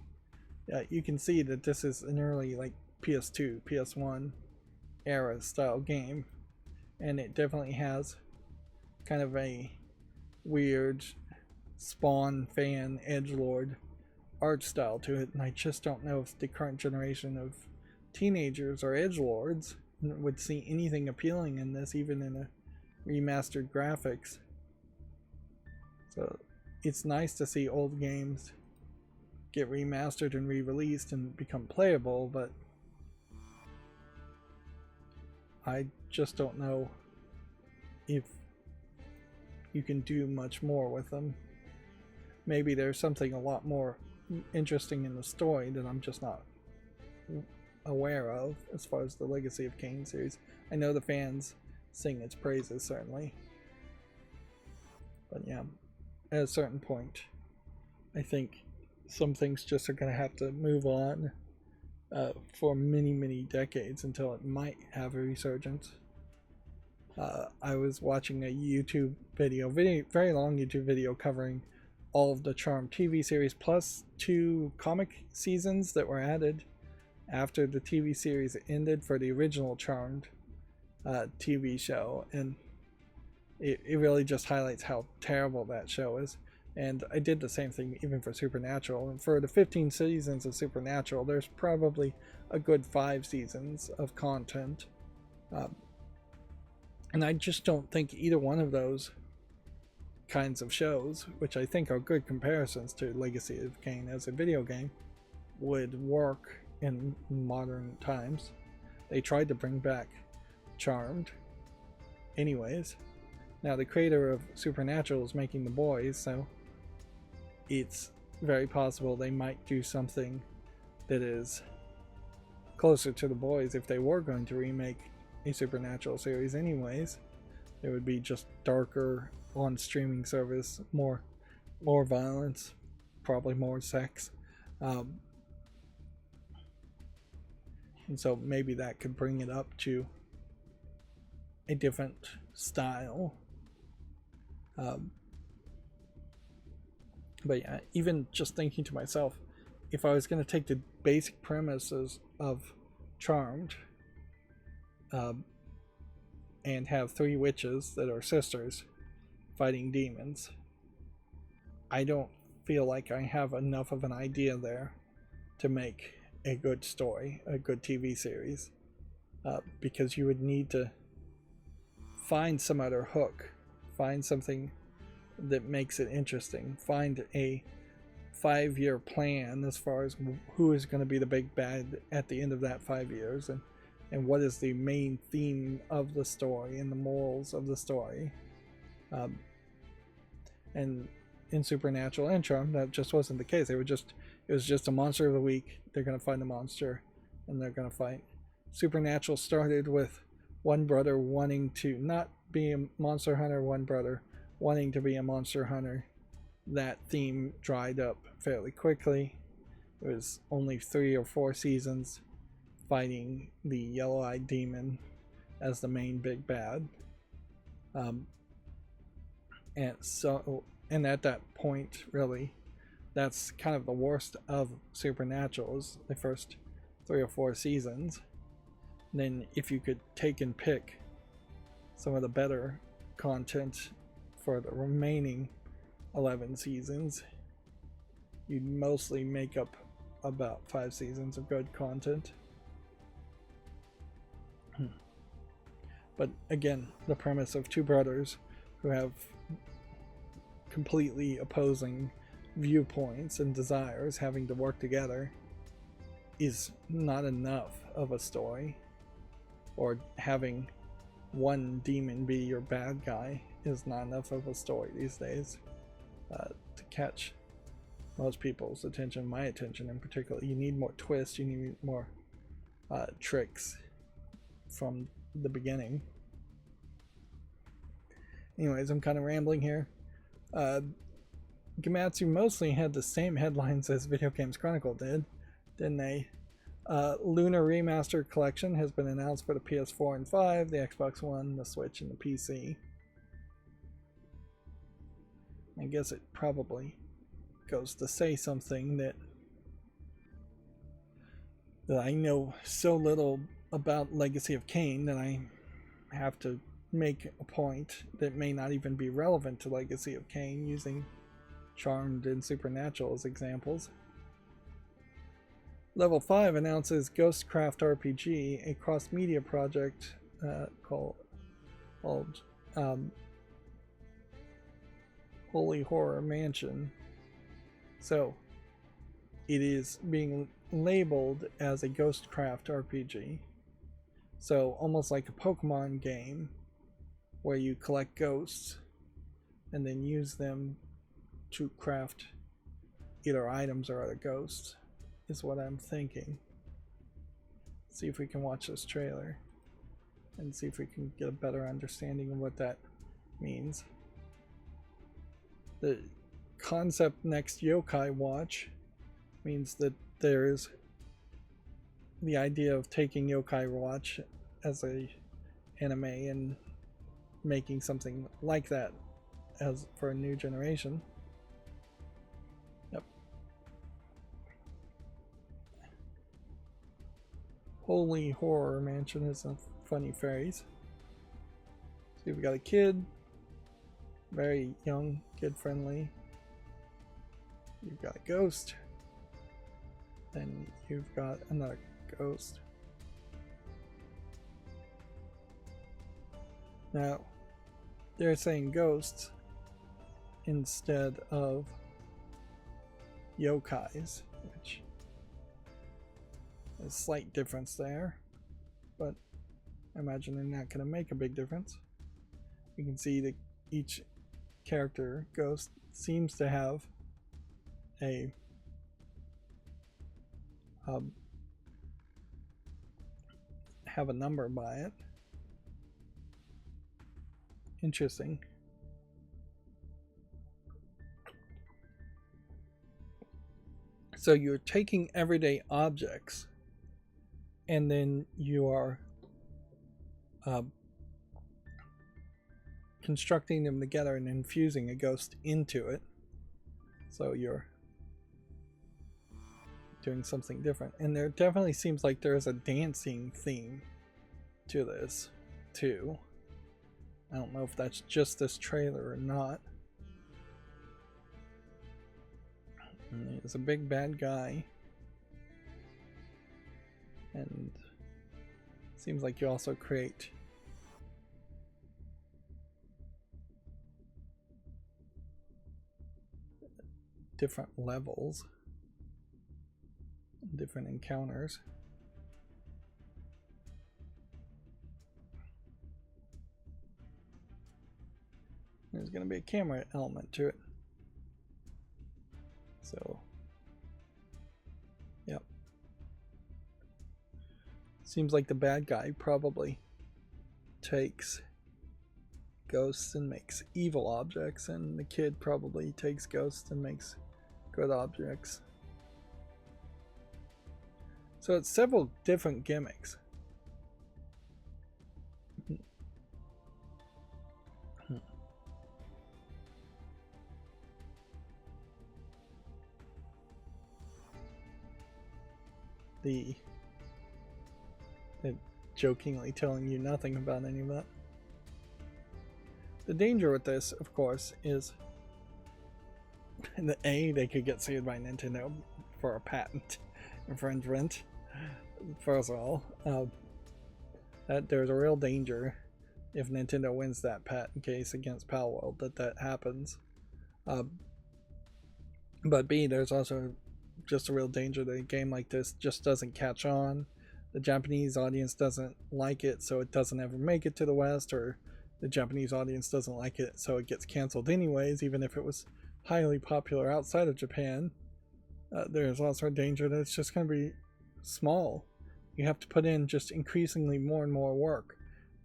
you can see that this is an early like PS2, PS1 era style game, and it definitely has kind of a weird Spawn fan edgelord art style to it, and I just don't know if the current generation of teenagers or edgelords would see anything appealing in this, even in a remastered graphics. So it's nice to see old games get remastered and re-released and become playable, but I just don't know if you can do much more with them. Maybe there's something a lot more interesting in the story that I'm just not aware of as far as the Legacy of Kain series. I know the fans sing its praises, certainly, but yeah, at a certain point I think some things just are going to have to move on for many decades until it might have a resurgence. I was watching a YouTube video, very long YouTube video, covering all of the Charmed TV series plus 2 comic seasons that were added after the TV series ended for the original Charmed TV show, and it really just highlights how terrible that show is. And I did the same thing even for Supernatural, and for the 15 seasons of Supernatural there's probably a good 5 seasons of content, and I just don't think either one of those kinds of shows, which I think are good comparisons to Legacy of Kain as a video game, would work in modern times. They tried to bring back Charmed anyways. Now the creator of Supernatural is making The Boys, so it's very possible they might do something that is closer to The Boys if they were going to remake a Supernatural series anyways. It would be just darker on streaming service, more violence, probably more sex, and so maybe that could bring it up to a different style. But yeah, even just thinking to myself, if I was going to take the basic premises of Charmed and have three witches that are sisters fighting demons, I don't feel like I have enough of an idea there to make a good story, a good TV series, because you would need to find some other hook, find something that makes it interesting, find a 5-year plan as far as who is going to be the big bad at the end of that 5 years, and what is the main theme of the story and the morals of the story. And in Supernatural and Charm, that just wasn't the case. It was just a monster of the week. They're going to find a monster and they're going to fight. Supernatural started with one brother wanting to not be a monster hunter, one brother wanting to be a monster hunter. That theme dried up fairly quickly. It was only 3 or 4 seasons fighting the yellow-eyed demon as the main big bad. And at that point, really, that's kind of the worst of Supernatural, is the first 3 or 4 seasons. And then if you could take and pick some of the better content for the remaining 11 seasons, you'd mostly make up about 5 seasons of good content. But again, the premise of two brothers who have completely opposing viewpoints and desires having to work together is not enough of a story. Or having one demon be your bad guy is not enough of a story these days to catch most people's attention, my attention in particular. You need more twists, you need more tricks from the beginning. Anyways, I'm kind of rambling here. Gematsu mostly had the same headlines as Video Games Chronicle did, didn't they? Lunar Remastered Collection has been announced for the PS4 and 5, the Xbox One, the Switch, and the PC. I guess it probably goes to say something that I know so little about Legacy of Kain that I have to make a point that may not even be relevant to Legacy of Kain, using Charmed and Supernatural as examples. Level 5 announces Ghostcraft RPG, a cross-media project called Holy Horror Mansion. So, it is being labeled as a Ghostcraft RPG. So, almost like a Pokemon game, where you collect ghosts and then use them to craft either items or other ghosts, is what I'm thinking. See if we can watch this trailer and see if we can get a better understanding of what that means. The concept next Yokai Watch means that there is the idea of taking Yokai Watch as a anime and making something like that as for a new generation. Yep. Holy Horror Mansion is a funny phrase. See, we got a kid, very young, kid friendly. You've got a ghost. Then you've got another ghost. Now, they're saying ghosts instead of yokais, which is a slight difference there, but I imagine they're not going to make a big difference. You can see that each character ghost seems to have a number by it. Interesting. So you're taking everyday objects and then you are constructing them together and infusing a ghost into it. So you're doing something different. And there definitely seems like there's a dancing theme to this too. I don't know if that's just this trailer or not. And there's a big bad guy. And seems like you also create different levels, different encounters. There's going to be a camera element to it. So, yep. Seems like the bad guy probably takes ghosts and makes evil objects, and the kid probably takes ghosts and makes good objects. So it's several different gimmicks. They're jokingly telling you nothing about any of that. The danger with this, of course, is they could get sued by Nintendo for a patent infringement. First of all, that there's a real danger if Nintendo wins that patent case against Palworld that happens. But B, there's also just a real danger that a game like this just doesn't catch on. The Japanese audience doesn't like it, so it doesn't ever make it to the West, or the Japanese audience doesn't like it, so it gets canceled anyways, even if it was highly popular outside of Japan. There's also a danger that it's just going to be small. You have to put in just increasingly more and more work.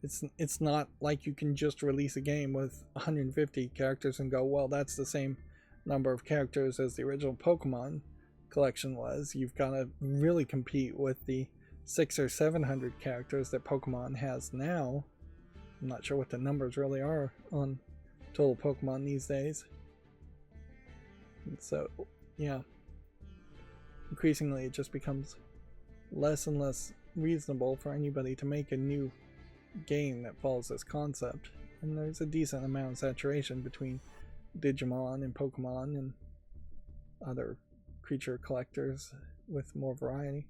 It's not like you can just release a game with 150 characters and go, well, that's the same number of characters as the original Pokemon collection was. You've got to really compete with the 600 or 700 characters that Pokemon has now. I'm not sure what the numbers really are on total Pokemon these days. And so, yeah, increasingly it just becomes less and less reasonable for anybody to make a new game that follows this concept. And there's a decent amount of saturation between Digimon and Pokemon and other creature collectors with more variety.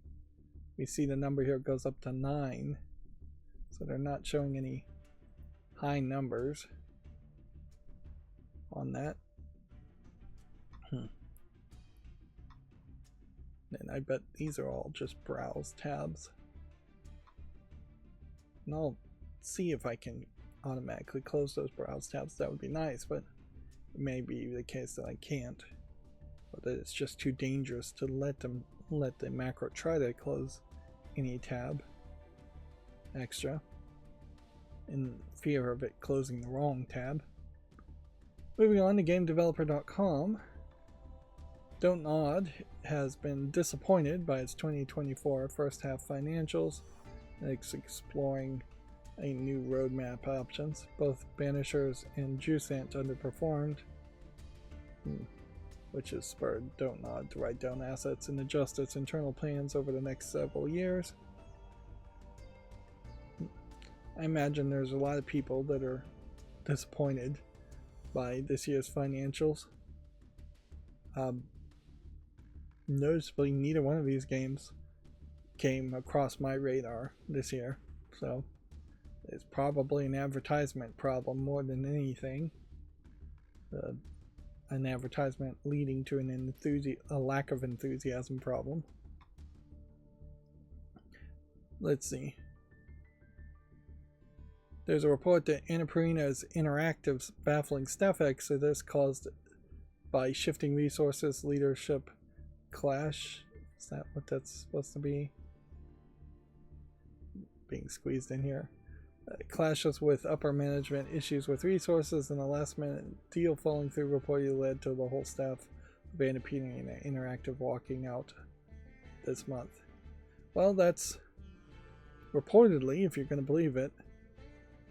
We see the number here goes up to 9, so they're not showing any high numbers on that. And I bet these are all just browse tabs. And I'll see if I can automatically close those browse tabs. That would be nice, but it may be the case that I can't, or that it's just too dangerous to let the macro try to close any tab extra in fear of it closing the wrong tab. Moving on to GameDeveloper.com. Don't Nod has been disappointed by its 2024 first half financials. It's exploring a new roadmap options. Both Banishers and Juicant underperformed, which has spurred Don't Nod to write down assets and adjust its internal plans over the next several years. I imagine there's a lot of people that are disappointed by this year's financials. Noticeably, neither one of these games came across my radar this year, so it's probably an advertisement problem more than anything. An advertisement leading to a lack of enthusiasm problem. Let's see. There's a report that Annapurna's Interactive's baffling staff exodus caused by shifting resources, leadership clash. Is that what that's supposed to be? Being squeezed in here. Clashes with upper management, issues with resources, and a last-minute deal falling through reportedly led to the whole staff of Annapurna Interactive walking out this month. Well, that's reportedly, if you're going to believe it,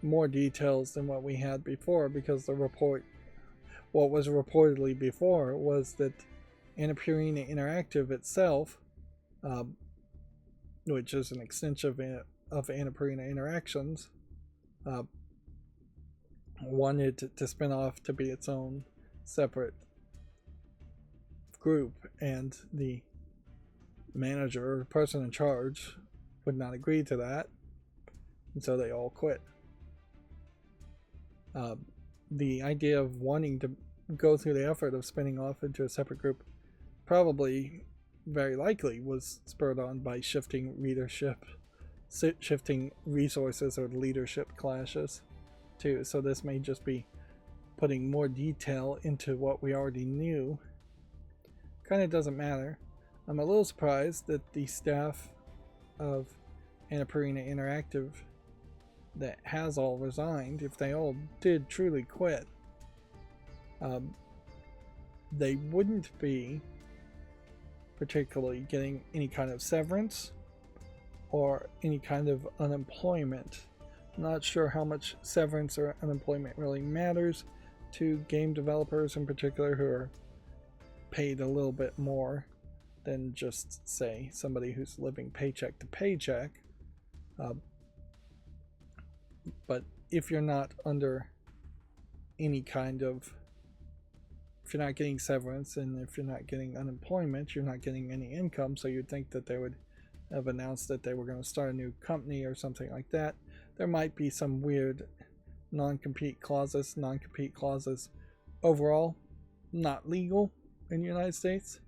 more details than what we had before, because what was reportedly before was that Annapurna Interactive itself um, which is an extension of Annapurna Interactions, uh, wanted to spin off to be its own separate group, and the manager or person in charge would not agree to that, and so they all quit. The idea of wanting to go through the effort of spinning off into a separate group probably, very likely, was spurred on by shifting readership, shifting resources or leadership clashes too. So this may just be putting more detail into what we already knew. Kind of doesn't matter. I'm a little surprised that the staff of Annapurna Interactive that has all resigned, if they all did truly quit, they wouldn't be particularly getting any kind of severance or any kind of unemployment. I'm not sure how much severance or unemployment really matters to game developers in particular, who are paid a little bit more than just, say, somebody who's living paycheck to paycheck. But if you're not under any kind of, if you're not getting severance and if you're not getting unemployment, you're not getting any income, so you'd think that they would have announced that they were going to start a new company or something like that. There might be some weird non-compete clauses. Non-compete clauses overall not legal in the United States,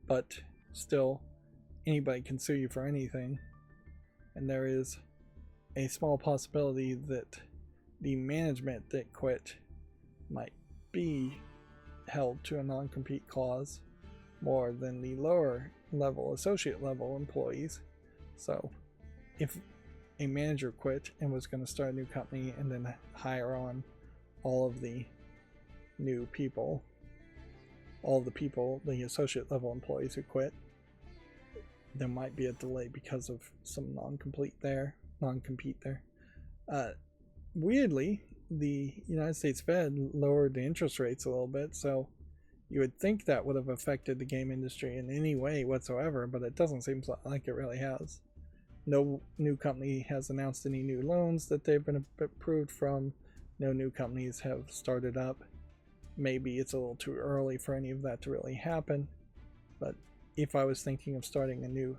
but still anybody can sue you for anything, and there is a small possibility that the management that quit might be held to a non-compete clause more than the lower level, associate level employees. So if a manager quit and was going to start a new company and then hire on all of the new people, all the people, the associate level employees who quit, there might be a delay because of some non-compete there. Weirdly, the United States Fed lowered the interest rates a little bit, so you would think that would have affected the game industry in any way whatsoever, but it doesn't seem like it really has. No new company has announced any new loans that they've been approved from. No new companies have started up. Maybe it's a little too early for any of that to really happen, but if I was thinking of starting a new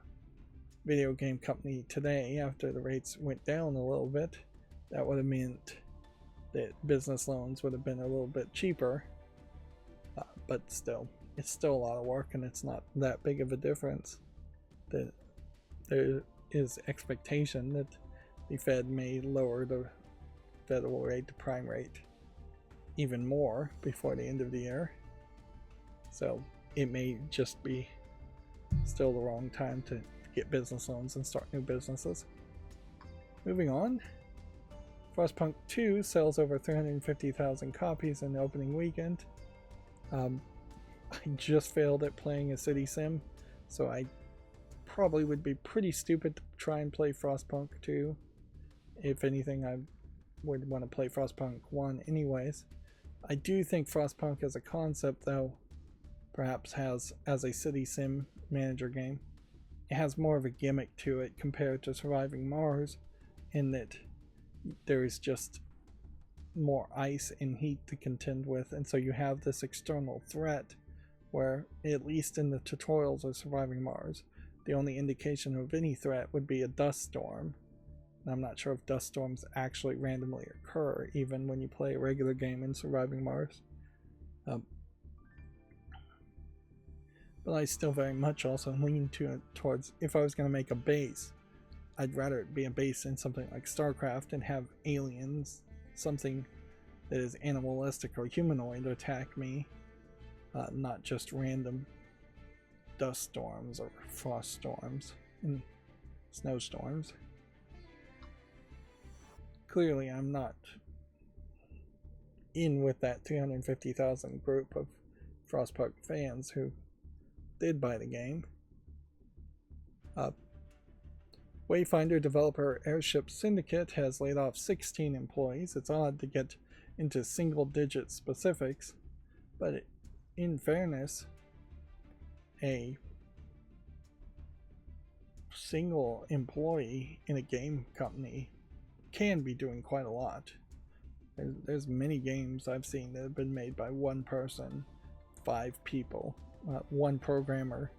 video game company today after the rates went down a little bit, that would have meant that business loans would have been a little bit cheaper, but still, it's still a lot of work, and it's not that big of a difference. That there is expectation that the Fed may lower the federal rate to prime rate even more before the end of the year, so it may just be still the wrong time to get business loans and start new businesses. Moving on, Frostpunk 2 sells over 350,000 copies in the opening weekend. I just failed at playing a city sim, so I probably would be pretty stupid to try and play Frostpunk 2. If anything, I would want to play Frostpunk 1 anyways. I do think Frostpunk as a concept, though, perhaps has, as a city sim manager game, it has more of a gimmick to it compared to Surviving Mars, in that there is just more ice and heat to contend with, and so you have this external threat where, at least in the tutorials of Surviving Mars, the only indication of any threat would be a dust storm. And I'm not sure if dust storms actually randomly occur even when you play a regular game in Surviving Mars. But I still very much also lean towards, if I was going to make a base, I'd rather it be a base in something like StarCraft and have aliens, something that is animalistic or humanoid, attack me, not just random dust storms or frost storms and snowstorms. Clearly, I'm not in with that 350,000 group of Frostpunk fans who did buy the game. Wayfinder developer Airship Syndicate has laid off 16 employees. It's odd to get into single-digit specifics, but in fairness, a single employee in a game company can be doing quite a lot. There's many games I've seen that have been made by one person, 5 people, one programmer,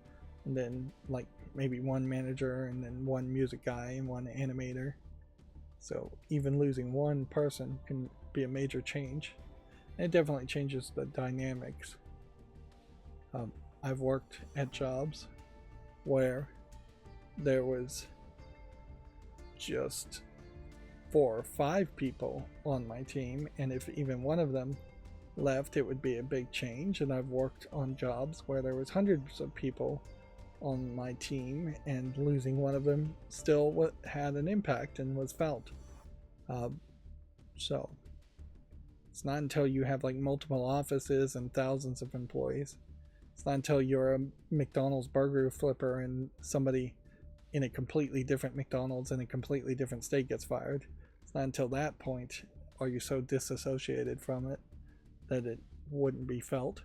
and then like maybe one manager, and then one music guy and one animator. So even losing one person can be a major change. And it definitely changes the dynamics. I've worked at jobs where there was just 4 or 5 people on my team, and if even one of them left, it would be a big change. And I've worked on jobs where there was hundreds of people on my team, and losing one of them still had an impact and was felt. So it's not until you have like multiple offices and thousands of employees, it's not until you're a McDonald's burger flipper and somebody in a completely different McDonald's in a completely different state gets fired, it's not until that point are you so disassociated from it that it wouldn't be felt.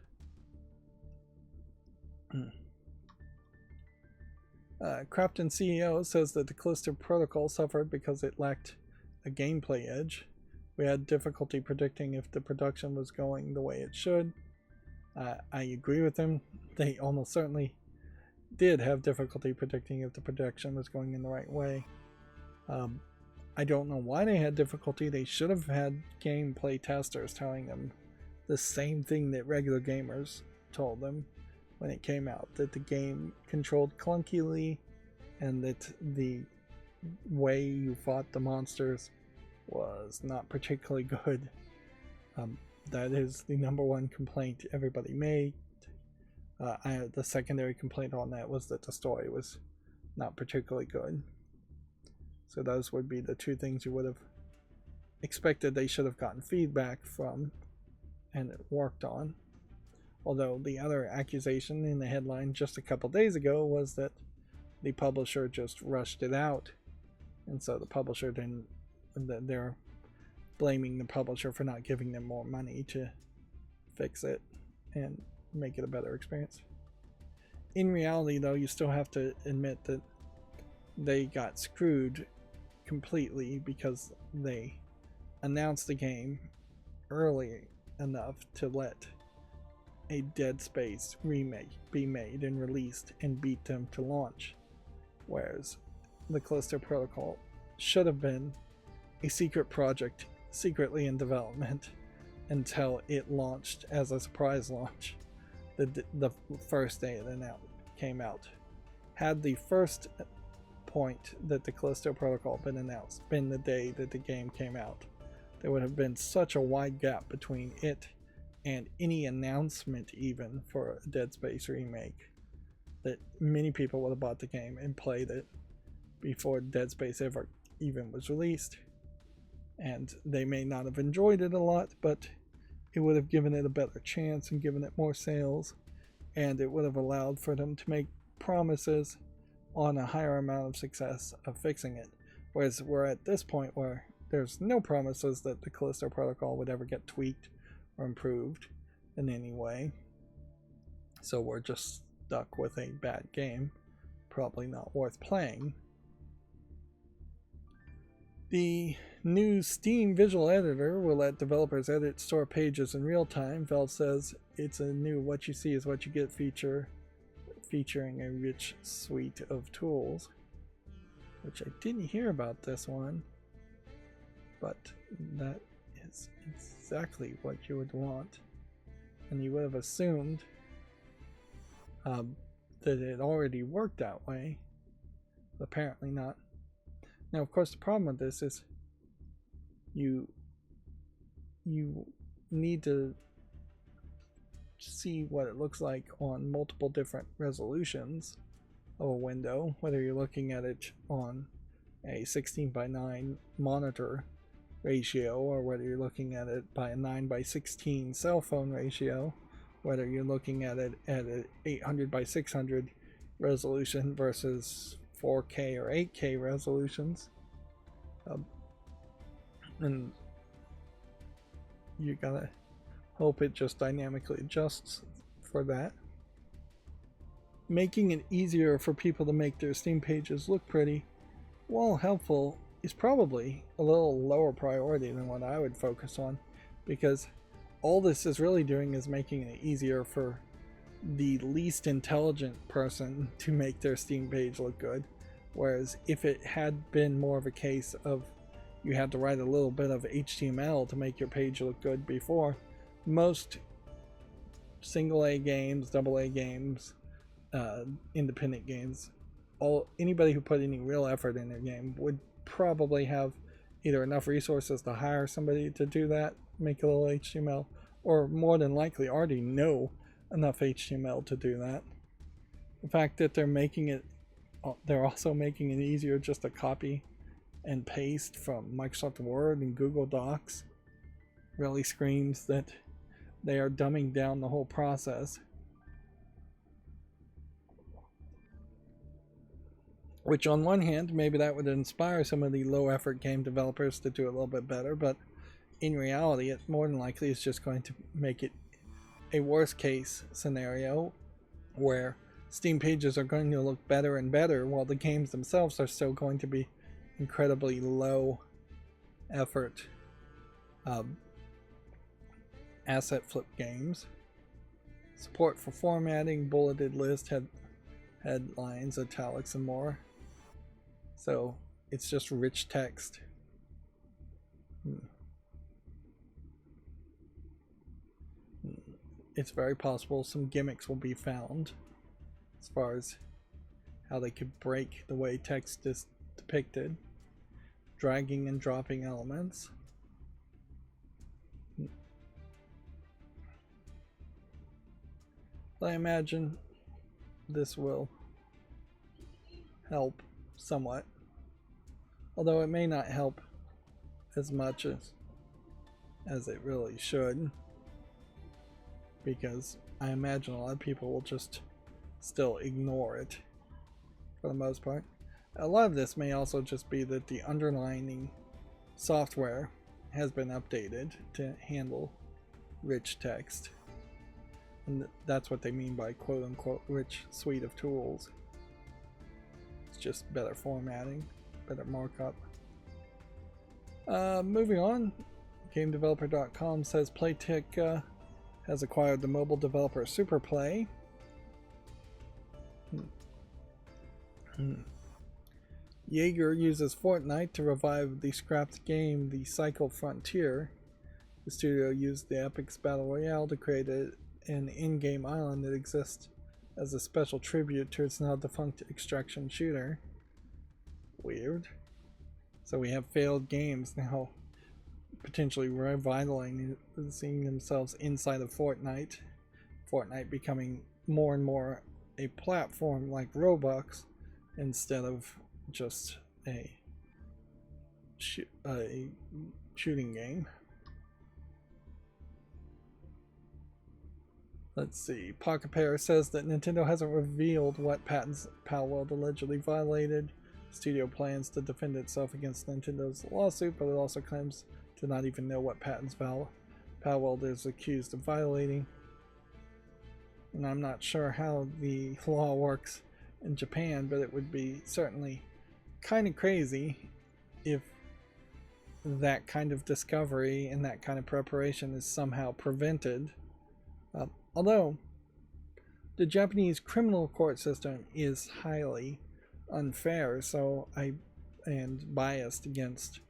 Crafton CEO says that the Callisto protocol suffered because it lacked a gameplay edge. We had difficulty predicting if the production was going the way it should. I agree with him. They almost certainly did have difficulty predicting if the production was going in the right way. I don't know why they had difficulty. They should have had gameplay testers telling them the same thing that regular gamers told them when it came out, that the game controlled clunkily and that the way you fought the monsters was not particularly good. That is the number one complaint everybody made. The secondary complaint on that was that the story was not particularly good. So those would be the 2 things you would have expected they should have gotten feedback from and worked on. Although the other accusation in the headline just a couple days ago was that the publisher just rushed it out, and so the publisher didn't. They're blaming the publisher for not giving them more money to fix it and make it a better experience. In reality, though, you still have to admit that they got screwed completely because they announced the game early enough to let a Dead Space remake be made and released and beat them to launch, whereas the Callisto Protocol should have been a secret project secretly in development until it launched as a surprise launch the first day it came out. Had the first point that the Callisto Protocol been announced been the day that the game came out, there would have been such a wide gap between it and any announcement even for a Dead Space remake that many people would have bought the game and played it before Dead Space ever even was released. And they may not have enjoyed it a lot, but it would have given it a better chance and given it more sales, and it would have allowed for them to make promises on a higher amount of success of fixing it. Whereas we're at this point where there's no promises that the Callisto Protocol would ever get tweaked or improved in any way. So we're just stuck with a bad game, probably not worth playing. The new Steam visual editor will let developers edit store pages in real time. Valve says it's a new what you see is what you get feature, featuring a rich suite of tools, which I didn't hear about this one, but that is exactly what you would want, and you would have assumed that it already worked that way. Apparently not. Now, of course, the problem with this is you need to see what it looks like on multiple different resolutions of a window, whether you're looking at it on a 16:9 monitor ratio or whether you're looking at it by a 9:16 cell phone ratio, whether you're looking at it at an 800:600 resolution versus 4K or 8K resolutions, and you gotta hope it just dynamically adjusts for that. making it easier for people to make their Steam pages look pretty, while helpful, is probably a little lower priority than what I would focus on, because all this is really doing is making it easier for the least intelligent person to make their Steam page look good. Whereas if it had been more of a case of you had to write a little bit of HTML to make your page look good before, most single A games, double A games, independent games, anybody who put any real effort in their game would probably have either enough resources to hire somebody to do that, make a little HTML, or more than likely already know enough HTML to do that. The fact that they're also making it easier just to copy and paste from Microsoft Word and Google Docs really screams that they are dumbing down the whole process. Which on one hand, maybe that would inspire some of the low effort game developers to do a little bit better, but in reality it more than likely is just going to make it a worst case scenario where Steam pages are going to look better and better while the games themselves are still going to be incredibly low effort asset flip games. Support for formatting, bulleted list, headlines, italics, and more. So it's just rich text. It's very possible some gimmicks will be found as far as how they could break the way text is depicted, dragging and dropping elements. I imagine this will help somewhat, although it may not help as much as it really should, because I imagine a lot of people will just still ignore it for the most part. A lot of this may also just be that the underlying software has been updated to handle rich text, and that's what they mean by quote-unquote rich suite of tools. It's just better formatting, better markup. Moving on, GameDeveloper.com says Playtech has acquired the mobile developer Superplay. Jaeger uses Fortnite to revive the scrapped game The Cycle Frontier. The studio used the Epic's Battle Royale to create an in-game island that exists as a special tribute to its now defunct extraction shooter. Weird. So we have failed games now potentially revitalizing themselves inside of Fortnite. Fortnite becoming more and more a platform like Roblox instead of just a shooting game. Let's see. Pocket Pair says that Nintendo hasn't revealed what patents Palworld allegedly violated. The studio plans to defend itself against Nintendo's lawsuit, but it also claims to not even know what patents Palworld is accused of violating. And I'm not sure how the law works in Japan, but it would be certainly kind of crazy if that kind of discovery and that kind of preparation is somehow prevented. Although the Japanese criminal court system is highly unfair, and biased against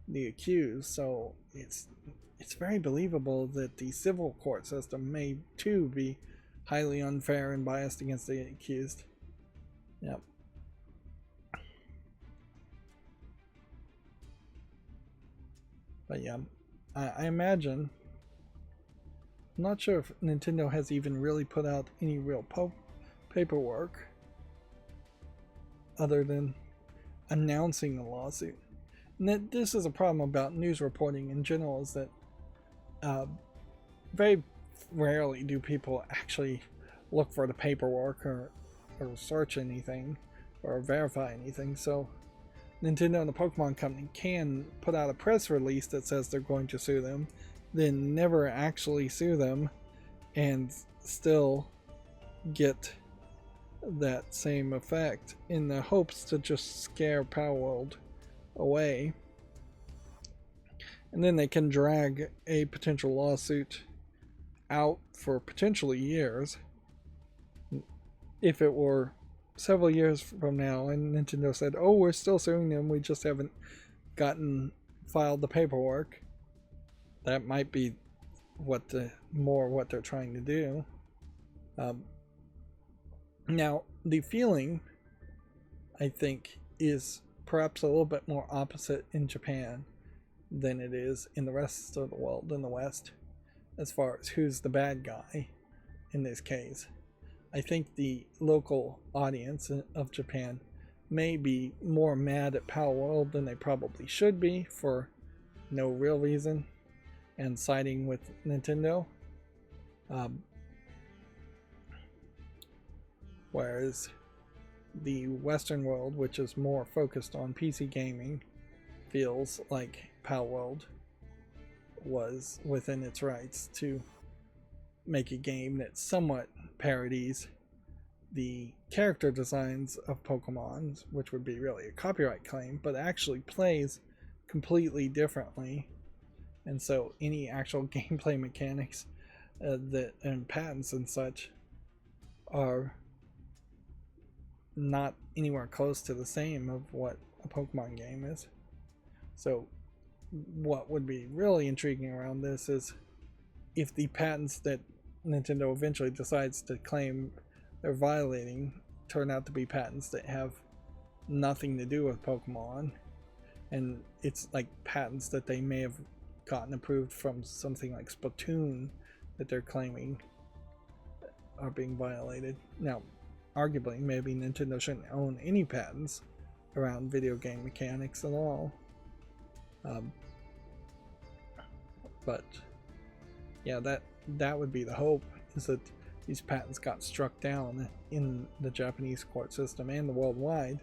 the accused, so it's very believable that the civil court system may too be highly unfair and biased against the accused. Yep. But yeah, I imagine, I'm not sure if Nintendo has even really put out any real paperwork other than announcing the lawsuit. And this is a problem about news reporting in general, is that very rarely do people actually look for the paperwork or search anything or verify anything. So Nintendo and the Pokemon Company can put out a press release that says they're going to sue them, then never actually sue them, and still get that same effect in the hopes to just scare Palworld away. And then they can drag a potential lawsuit out for potentially years. If it were several years from now and Nintendo said, oh, we're still suing them, we just haven't filed the paperwork, that might be what they're trying to do. Now, the feeling, I think, is perhaps a little bit more opposite in Japan than it is in the rest of the world in the West, as far as who's the bad guy in this case. I think the local audience of Japan may be more mad at Palworld than they probably should be for no real reason, and siding with Nintendo. Whereas the Western world, which is more focused on PC gaming, feels like Palworld was within its rights to make a game that somewhat parodies the character designs of Pokemon, which would be really a copyright claim, but actually plays completely differently. And so any actual gameplay mechanics and patents and such are not anywhere close to the same of what a Pokemon game is. So what would be really intriguing around this is if the patents that Nintendo eventually decides to claim they're violating turn out to be patents that have nothing to do with Pokemon, and it's like patents that they may have gotten approved from something like Splatoon that they're claiming are being violated. Now, arguably, maybe Nintendo shouldn't own any patents around video game mechanics at all. But yeah, that would be the hope, is that these patents got struck down in the Japanese court system and the worldwide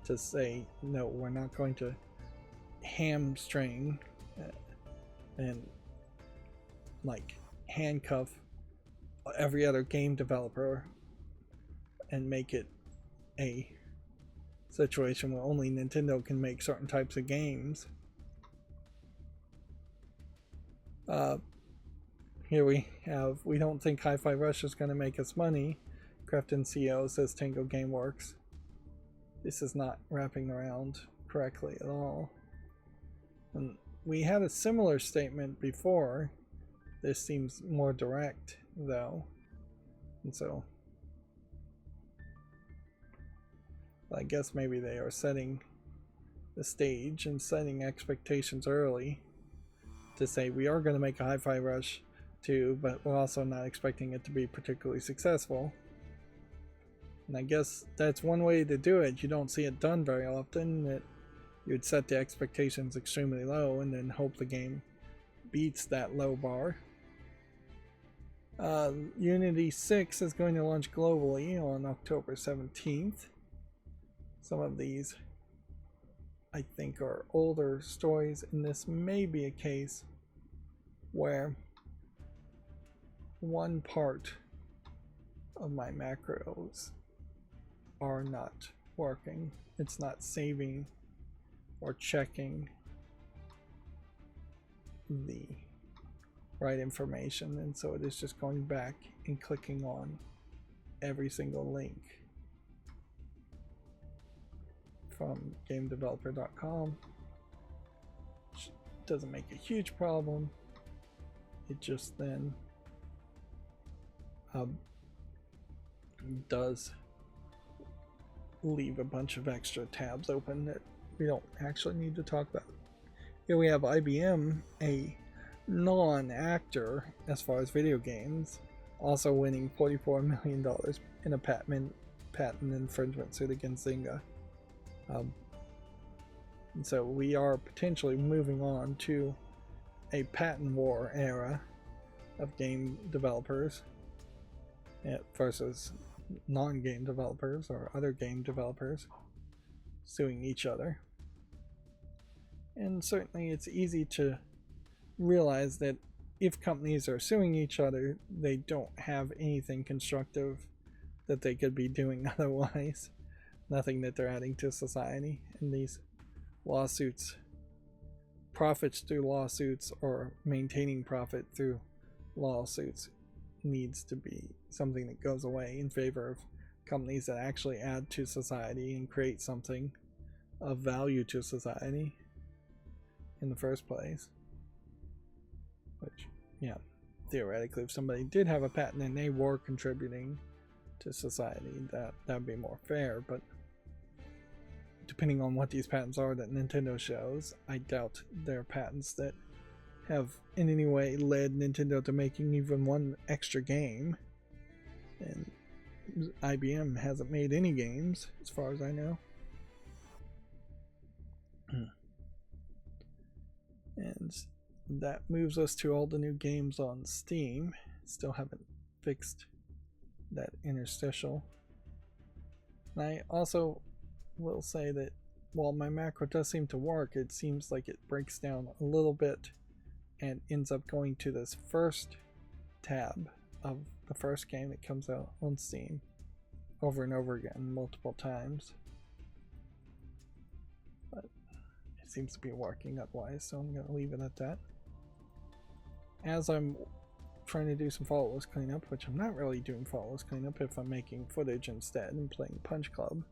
to say, no, we're not going to hamstring and like handcuff every other game developer and make it a situation where only Nintendo can make certain types of games. Here we don't think Hi-Fi Rush is going to make us money. Crafton CEO says Tango Gameworks. This is not wrapping around correctly at all. And we had a similar statement before. This seems more direct, though. And so I guess maybe they are setting the stage and setting expectations early to say we are going to make a Hi-Fi Rush 2, but we're also not expecting it to be particularly successful. And I guess that's one way to do it. You don't see it done very often, that you would set the expectations extremely low and then hope the game beats that low bar. Unity 6 is going to launch globally on October 17th. Some of these, I think, are older stories, and this may be a case where one part of my macros are not working. It's not saving or checking the right information, and so it is just going back and clicking on every single link from GameDeveloper.com. Which doesn't make a huge problem. It just then does leave a bunch of extra tabs open that we don't actually need to talk about. Here we have IBM, a non-actor as far as video games, also winning $44 million in a patent infringement suit against Zynga. And so we are potentially moving on to a patent war era of game developers versus non-game developers or other game developers suing each other. And certainly it's easy to realize that if companies are suing each other, they don't have anything constructive that they could be doing otherwise. Nothing that they're adding to society. And these lawsuits, profits through lawsuits or maintaining profit through lawsuits, needs to be something that goes away in favor of companies that actually add to society and create something of value to society in the first place. Which, yeah, theoretically, if somebody did have a patent and they were contributing to society, that would be more fair. But depending on what these patents are that Nintendo shows, I doubt they're patents that have in any way led Nintendo to making even one extra game. And IBM hasn't made any games, as far as I know. And that moves us to all the new games on Steam. Still haven't fixed that interstitial. And I also will say that while my macro does seem to work, it seems like it breaks down a little bit and ends up going to this first tab of the first game that comes out on Steam over and over again multiple times. But it seems to be working otherwise, so I'm going to leave it at that. As I'm trying to do some faultless cleanup, which I'm not really doing faultless cleanup if I'm making footage instead and playing Punch Club.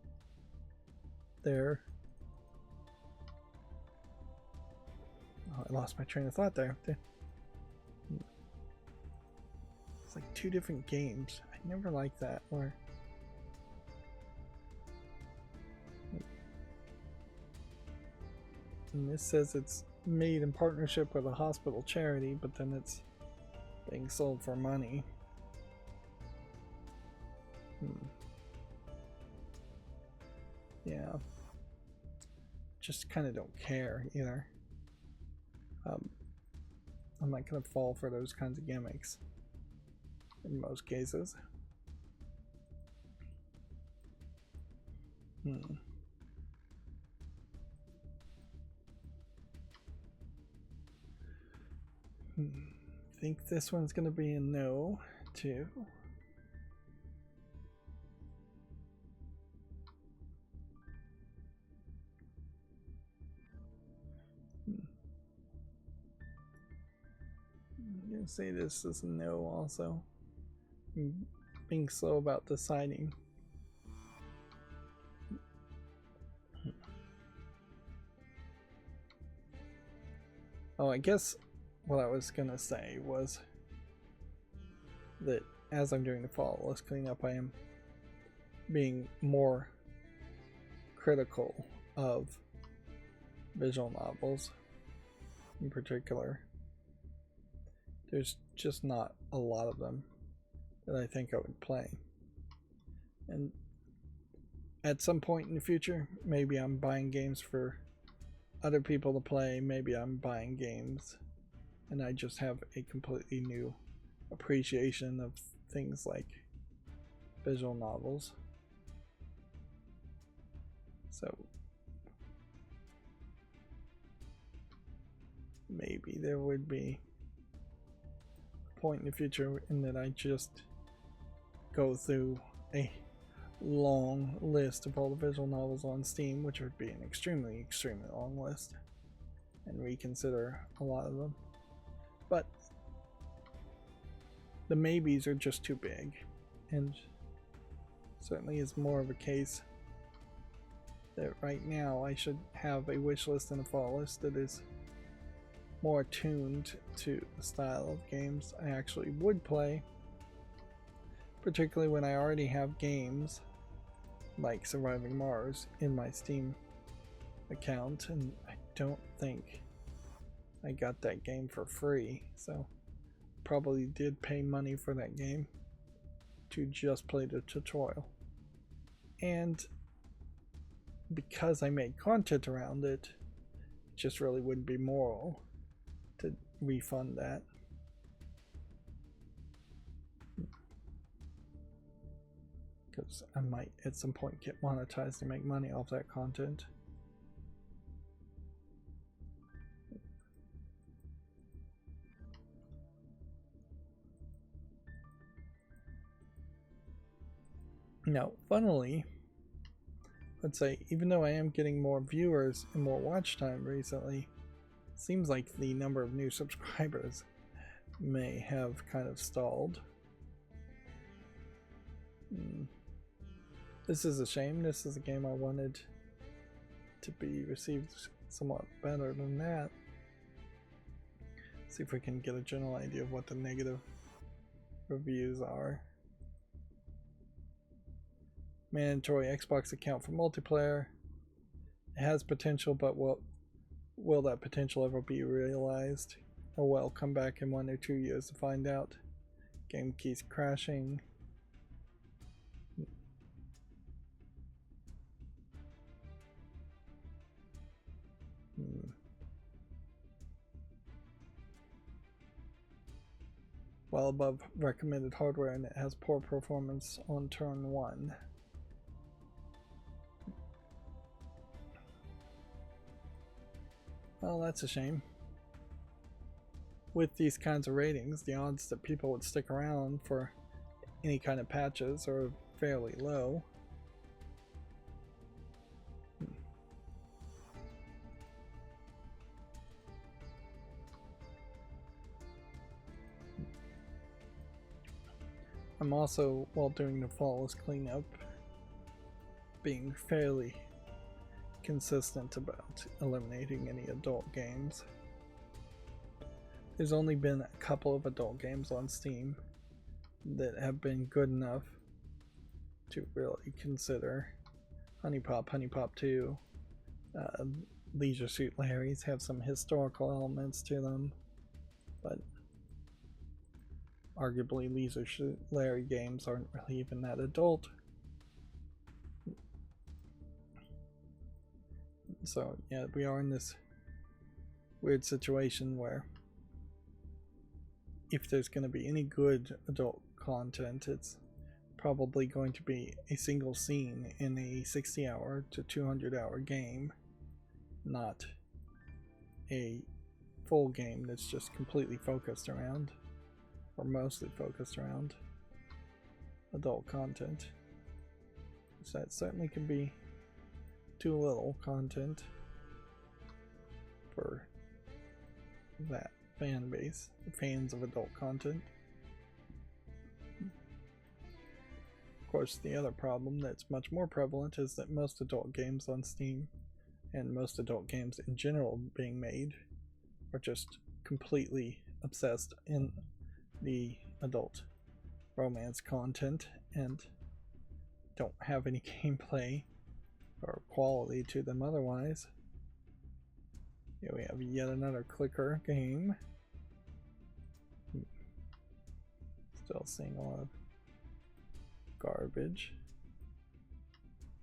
There. Oh, I lost my train of thought there. It's like two different games. I never liked that. Where and this says it's made in partnership with a hospital charity, but then it's being sold for money. Yeah. Just kind of don't care either. I'm not going to fall for those kinds of gimmicks in most cases. I think this one's going to be a no, too. I'm going to say this is a no also. I'm being slow about deciding. Oh, I guess what I was gonna say was that as I'm doing the faultless cleanup, I am being more critical of visual novels in particular. There's just not a lot of them that I think I would play. And at some point in the future, maybe I'm buying games for other people to play, maybe I'm buying games and I just have a completely new appreciation of things like visual novels. So maybe there would be a point in the future in that I just go through a long list of all the visual novels on Steam, which would be an extremely long list, and reconsider a lot of them. But the maybes are just too big, and certainly is more of a case that right now I should have a wish list and a fall list that is more attuned to the style of games I actually would play, particularly when I already have games like Surviving Mars in my Steam account, and I don't think I got that game for free, so probably did pay money for that game to just play the tutorial. And because I made content around it, it just really wouldn't be moral to refund that. Because I might at some point get monetized and make money off that content. Now, funnily, let's say, even though I am getting more viewers and more watch time recently, it seems like the number of new subscribers may have kind of stalled. This is a shame. This is a game I wanted to be received somewhat better than that. See if we can get a general idea of what the negative reviews are. Mandatory Xbox account for multiplayer. It has potential, but will that potential ever be realized? Oh well, come back in 1 or 2 years to find out. Game keeps crashing. Well above recommended hardware, and it has poor performance on turn 1. Well, that's a shame. With these kinds of ratings, the odds that people would stick around for any kind of patches are fairly low. I'm also, while doing the flawless cleanup, being fairly consistent about eliminating any adult games. There's only been a couple of adult games on Steam that have been good enough to really consider. Honey Pop 2, Leisure Suit Larry's have some historical elements to them, but arguably Leisure Suit Larry games aren't really even that adult. So yeah, we are in this weird situation where if there's going to be any good adult content, it's probably going to be a single scene in a 60-hour to 200-hour game, not a full game that's just completely focused around, or mostly focused around, adult content. So that certainly can be too little content for that fan base, fans of adult content. Of course, the other problem that's much more prevalent is that most adult games on Steam, and most adult games in general being made, are just completely obsessed in the adult romance content and don't have any gameplay or quality to them otherwise. Here we have yet another clicker game. Still seeing a lot of garbage.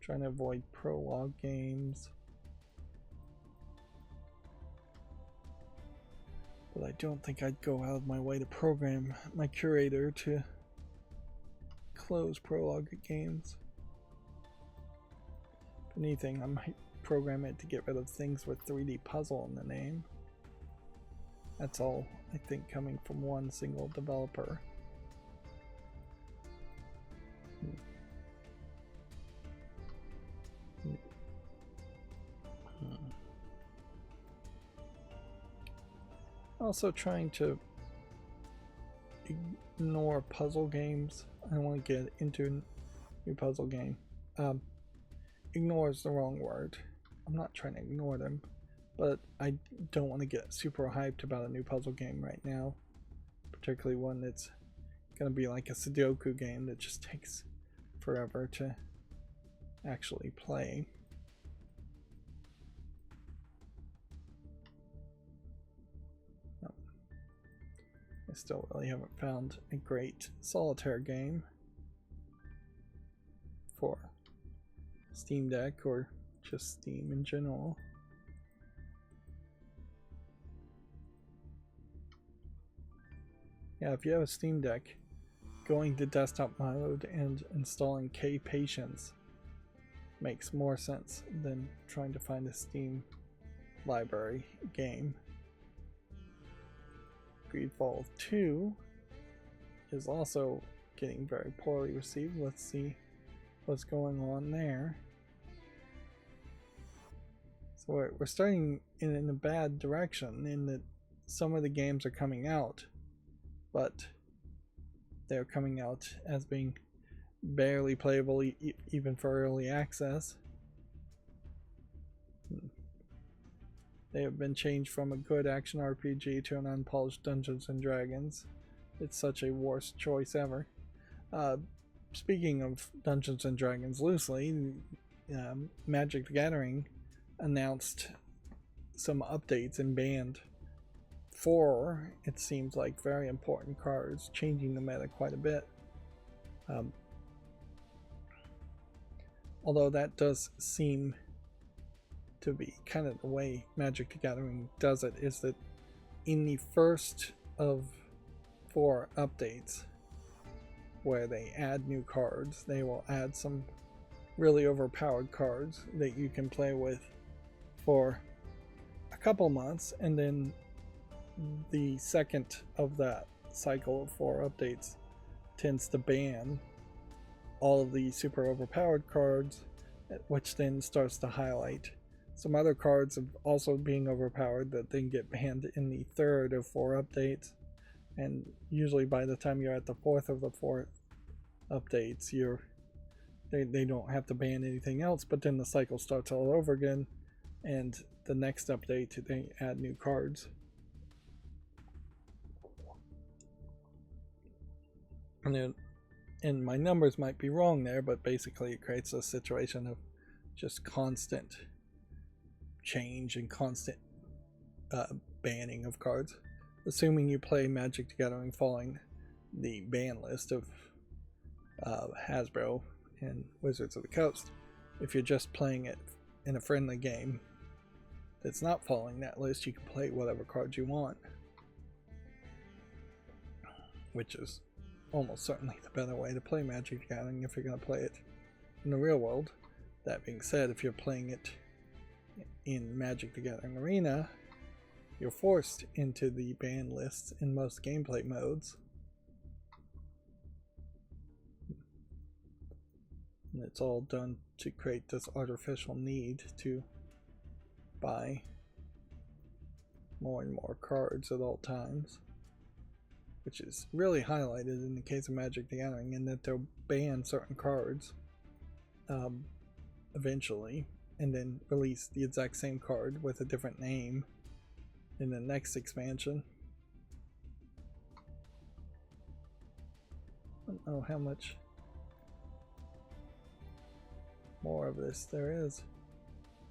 Trying to avoid prologue games. But I don't think I'd go out of my way to program my curator to close prologue games. If anything, I might program it to get rid of things with 3D puzzle in the name. That's all, I think, coming from one single developer. Also trying to ignore puzzle games. I don't want to get into a new puzzle game. Ignore is the wrong word. I'm not trying to ignore them, but I don't want to get super hyped about a new puzzle game right now, particularly one that's going to be like a Sudoku game that just takes forever to actually play. No. I still really haven't found a great solitaire game for Steam Deck or just Steam in general. Yeah, if you have a Steam Deck, going to desktop mode and installing K-Patience makes more sense than trying to find a Steam library game. Greedfall 2 is also getting very poorly received. Let's see what's going on there. So we're starting in a bad direction in that some of the games are coming out, but they're coming out as being barely playable even for early access. They have been changed from a good action RPG to an unpolished Dungeons and Dragons. It's such a worst choice ever. Speaking of Dungeons and Dragons loosely, Magic the Gathering announced some updates and banned 4, it seems like, very important cards, changing the meta quite a bit. Although that does seem to be kind of the way Magic the Gathering does it, is that in the first of 4 updates where they add new cards, they will add some really overpowered cards that you can play with for a couple months, and then the second of that cycle of 4 updates tends to ban all of the super overpowered cards, which then starts to highlight some other cards of also being overpowered that then get banned in the third of 4 updates. And usually by the time you're at the 4th of the 4 updates, they don't have to ban anything else, but then the cycle starts all over again, and the next update they add new cards. And my numbers might be wrong there, but basically it creates a situation of just constant change and constant banning of cards, assuming you play Magic the Gathering following the ban list of Hasbro and Wizards of the Coast. If you're just playing it in a friendly game that's not following that list, you can play whatever cards you want, which is almost certainly the better way to play Magic the Gathering if you're going to play it in the real world. That being said, if you're playing it in Magic the Gathering Arena, you're forced into the ban lists in most gameplay modes. And it's all done to create this artificial need to buy more and more cards at all times, which is really highlighted in the case of Magic the Gathering, in that they'll ban certain cards eventually, and then release the exact same card with a different name in the next expansion. I don't know how much more of this there is.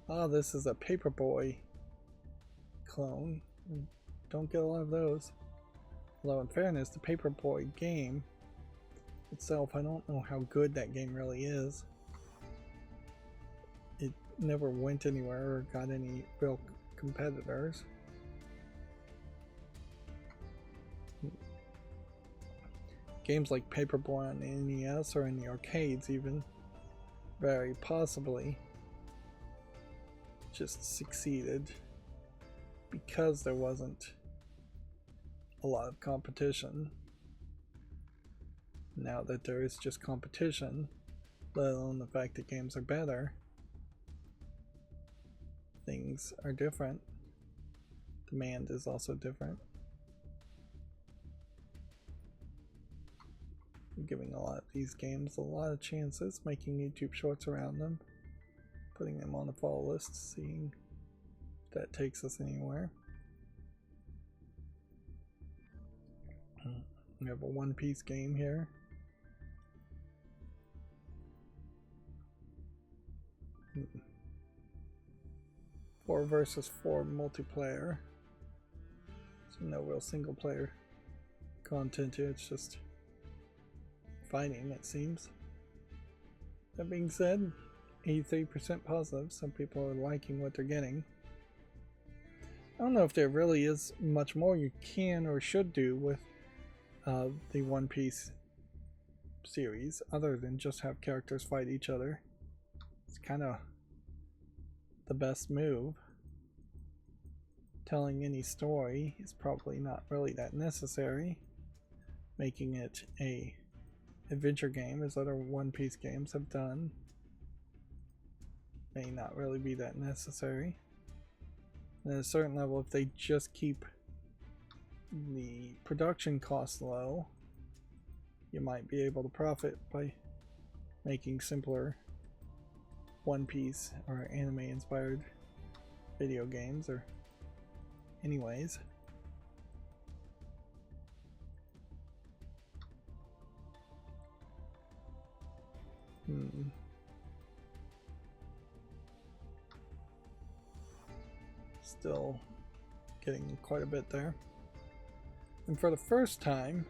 Ah, this is a Paperboy clone. Don't get a lot of those. Although in fairness, the Paperboy game itself, I don't know how good that game really is. It never went anywhere or got any real competitors. Games like Paperboy on the NES or in the arcades even very possibly just succeeded because there wasn't a lot of competition. Now that there is just competition, let alone the fact that games are better, things are different. Demand is also different. I'm giving a lot of these games a lot of chances, making YouTube shorts around them, putting them on the follow list, seeing if that takes us anywhere. We have a One Piece game here. Four versus 4 multiplayer. So no real single player content here, it's just fighting, it seems. That being said, 83% positive. Some people are liking what they're getting. I don't know if there really is much more you can or should do with the One Piece series other than just have characters fight each other. It's kind of the best move. Telling any story is probably not really that necessary. Making it a adventure game as other One Piece games have done. May not really be that necessary. And at a certain level, if they just keep the production costs low, you might be able to profit by making simpler One Piece or anime inspired video games, or anyways. Still getting quite a bit there. And for the first time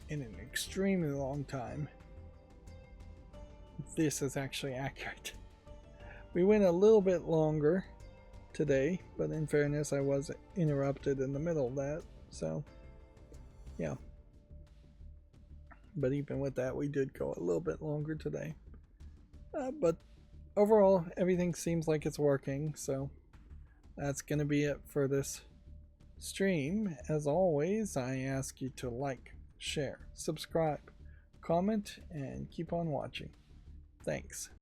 in an extremely long time, this is actually accurate. We went a little bit longer today, but in fairness, I was interrupted in the middle of that, so yeah. But even with that, we did go a little bit longer today. But overall, everything seems like it's working, so that's going to be it for this stream. As always, I ask you to like, share, subscribe, comment, and keep on watching. Thanks.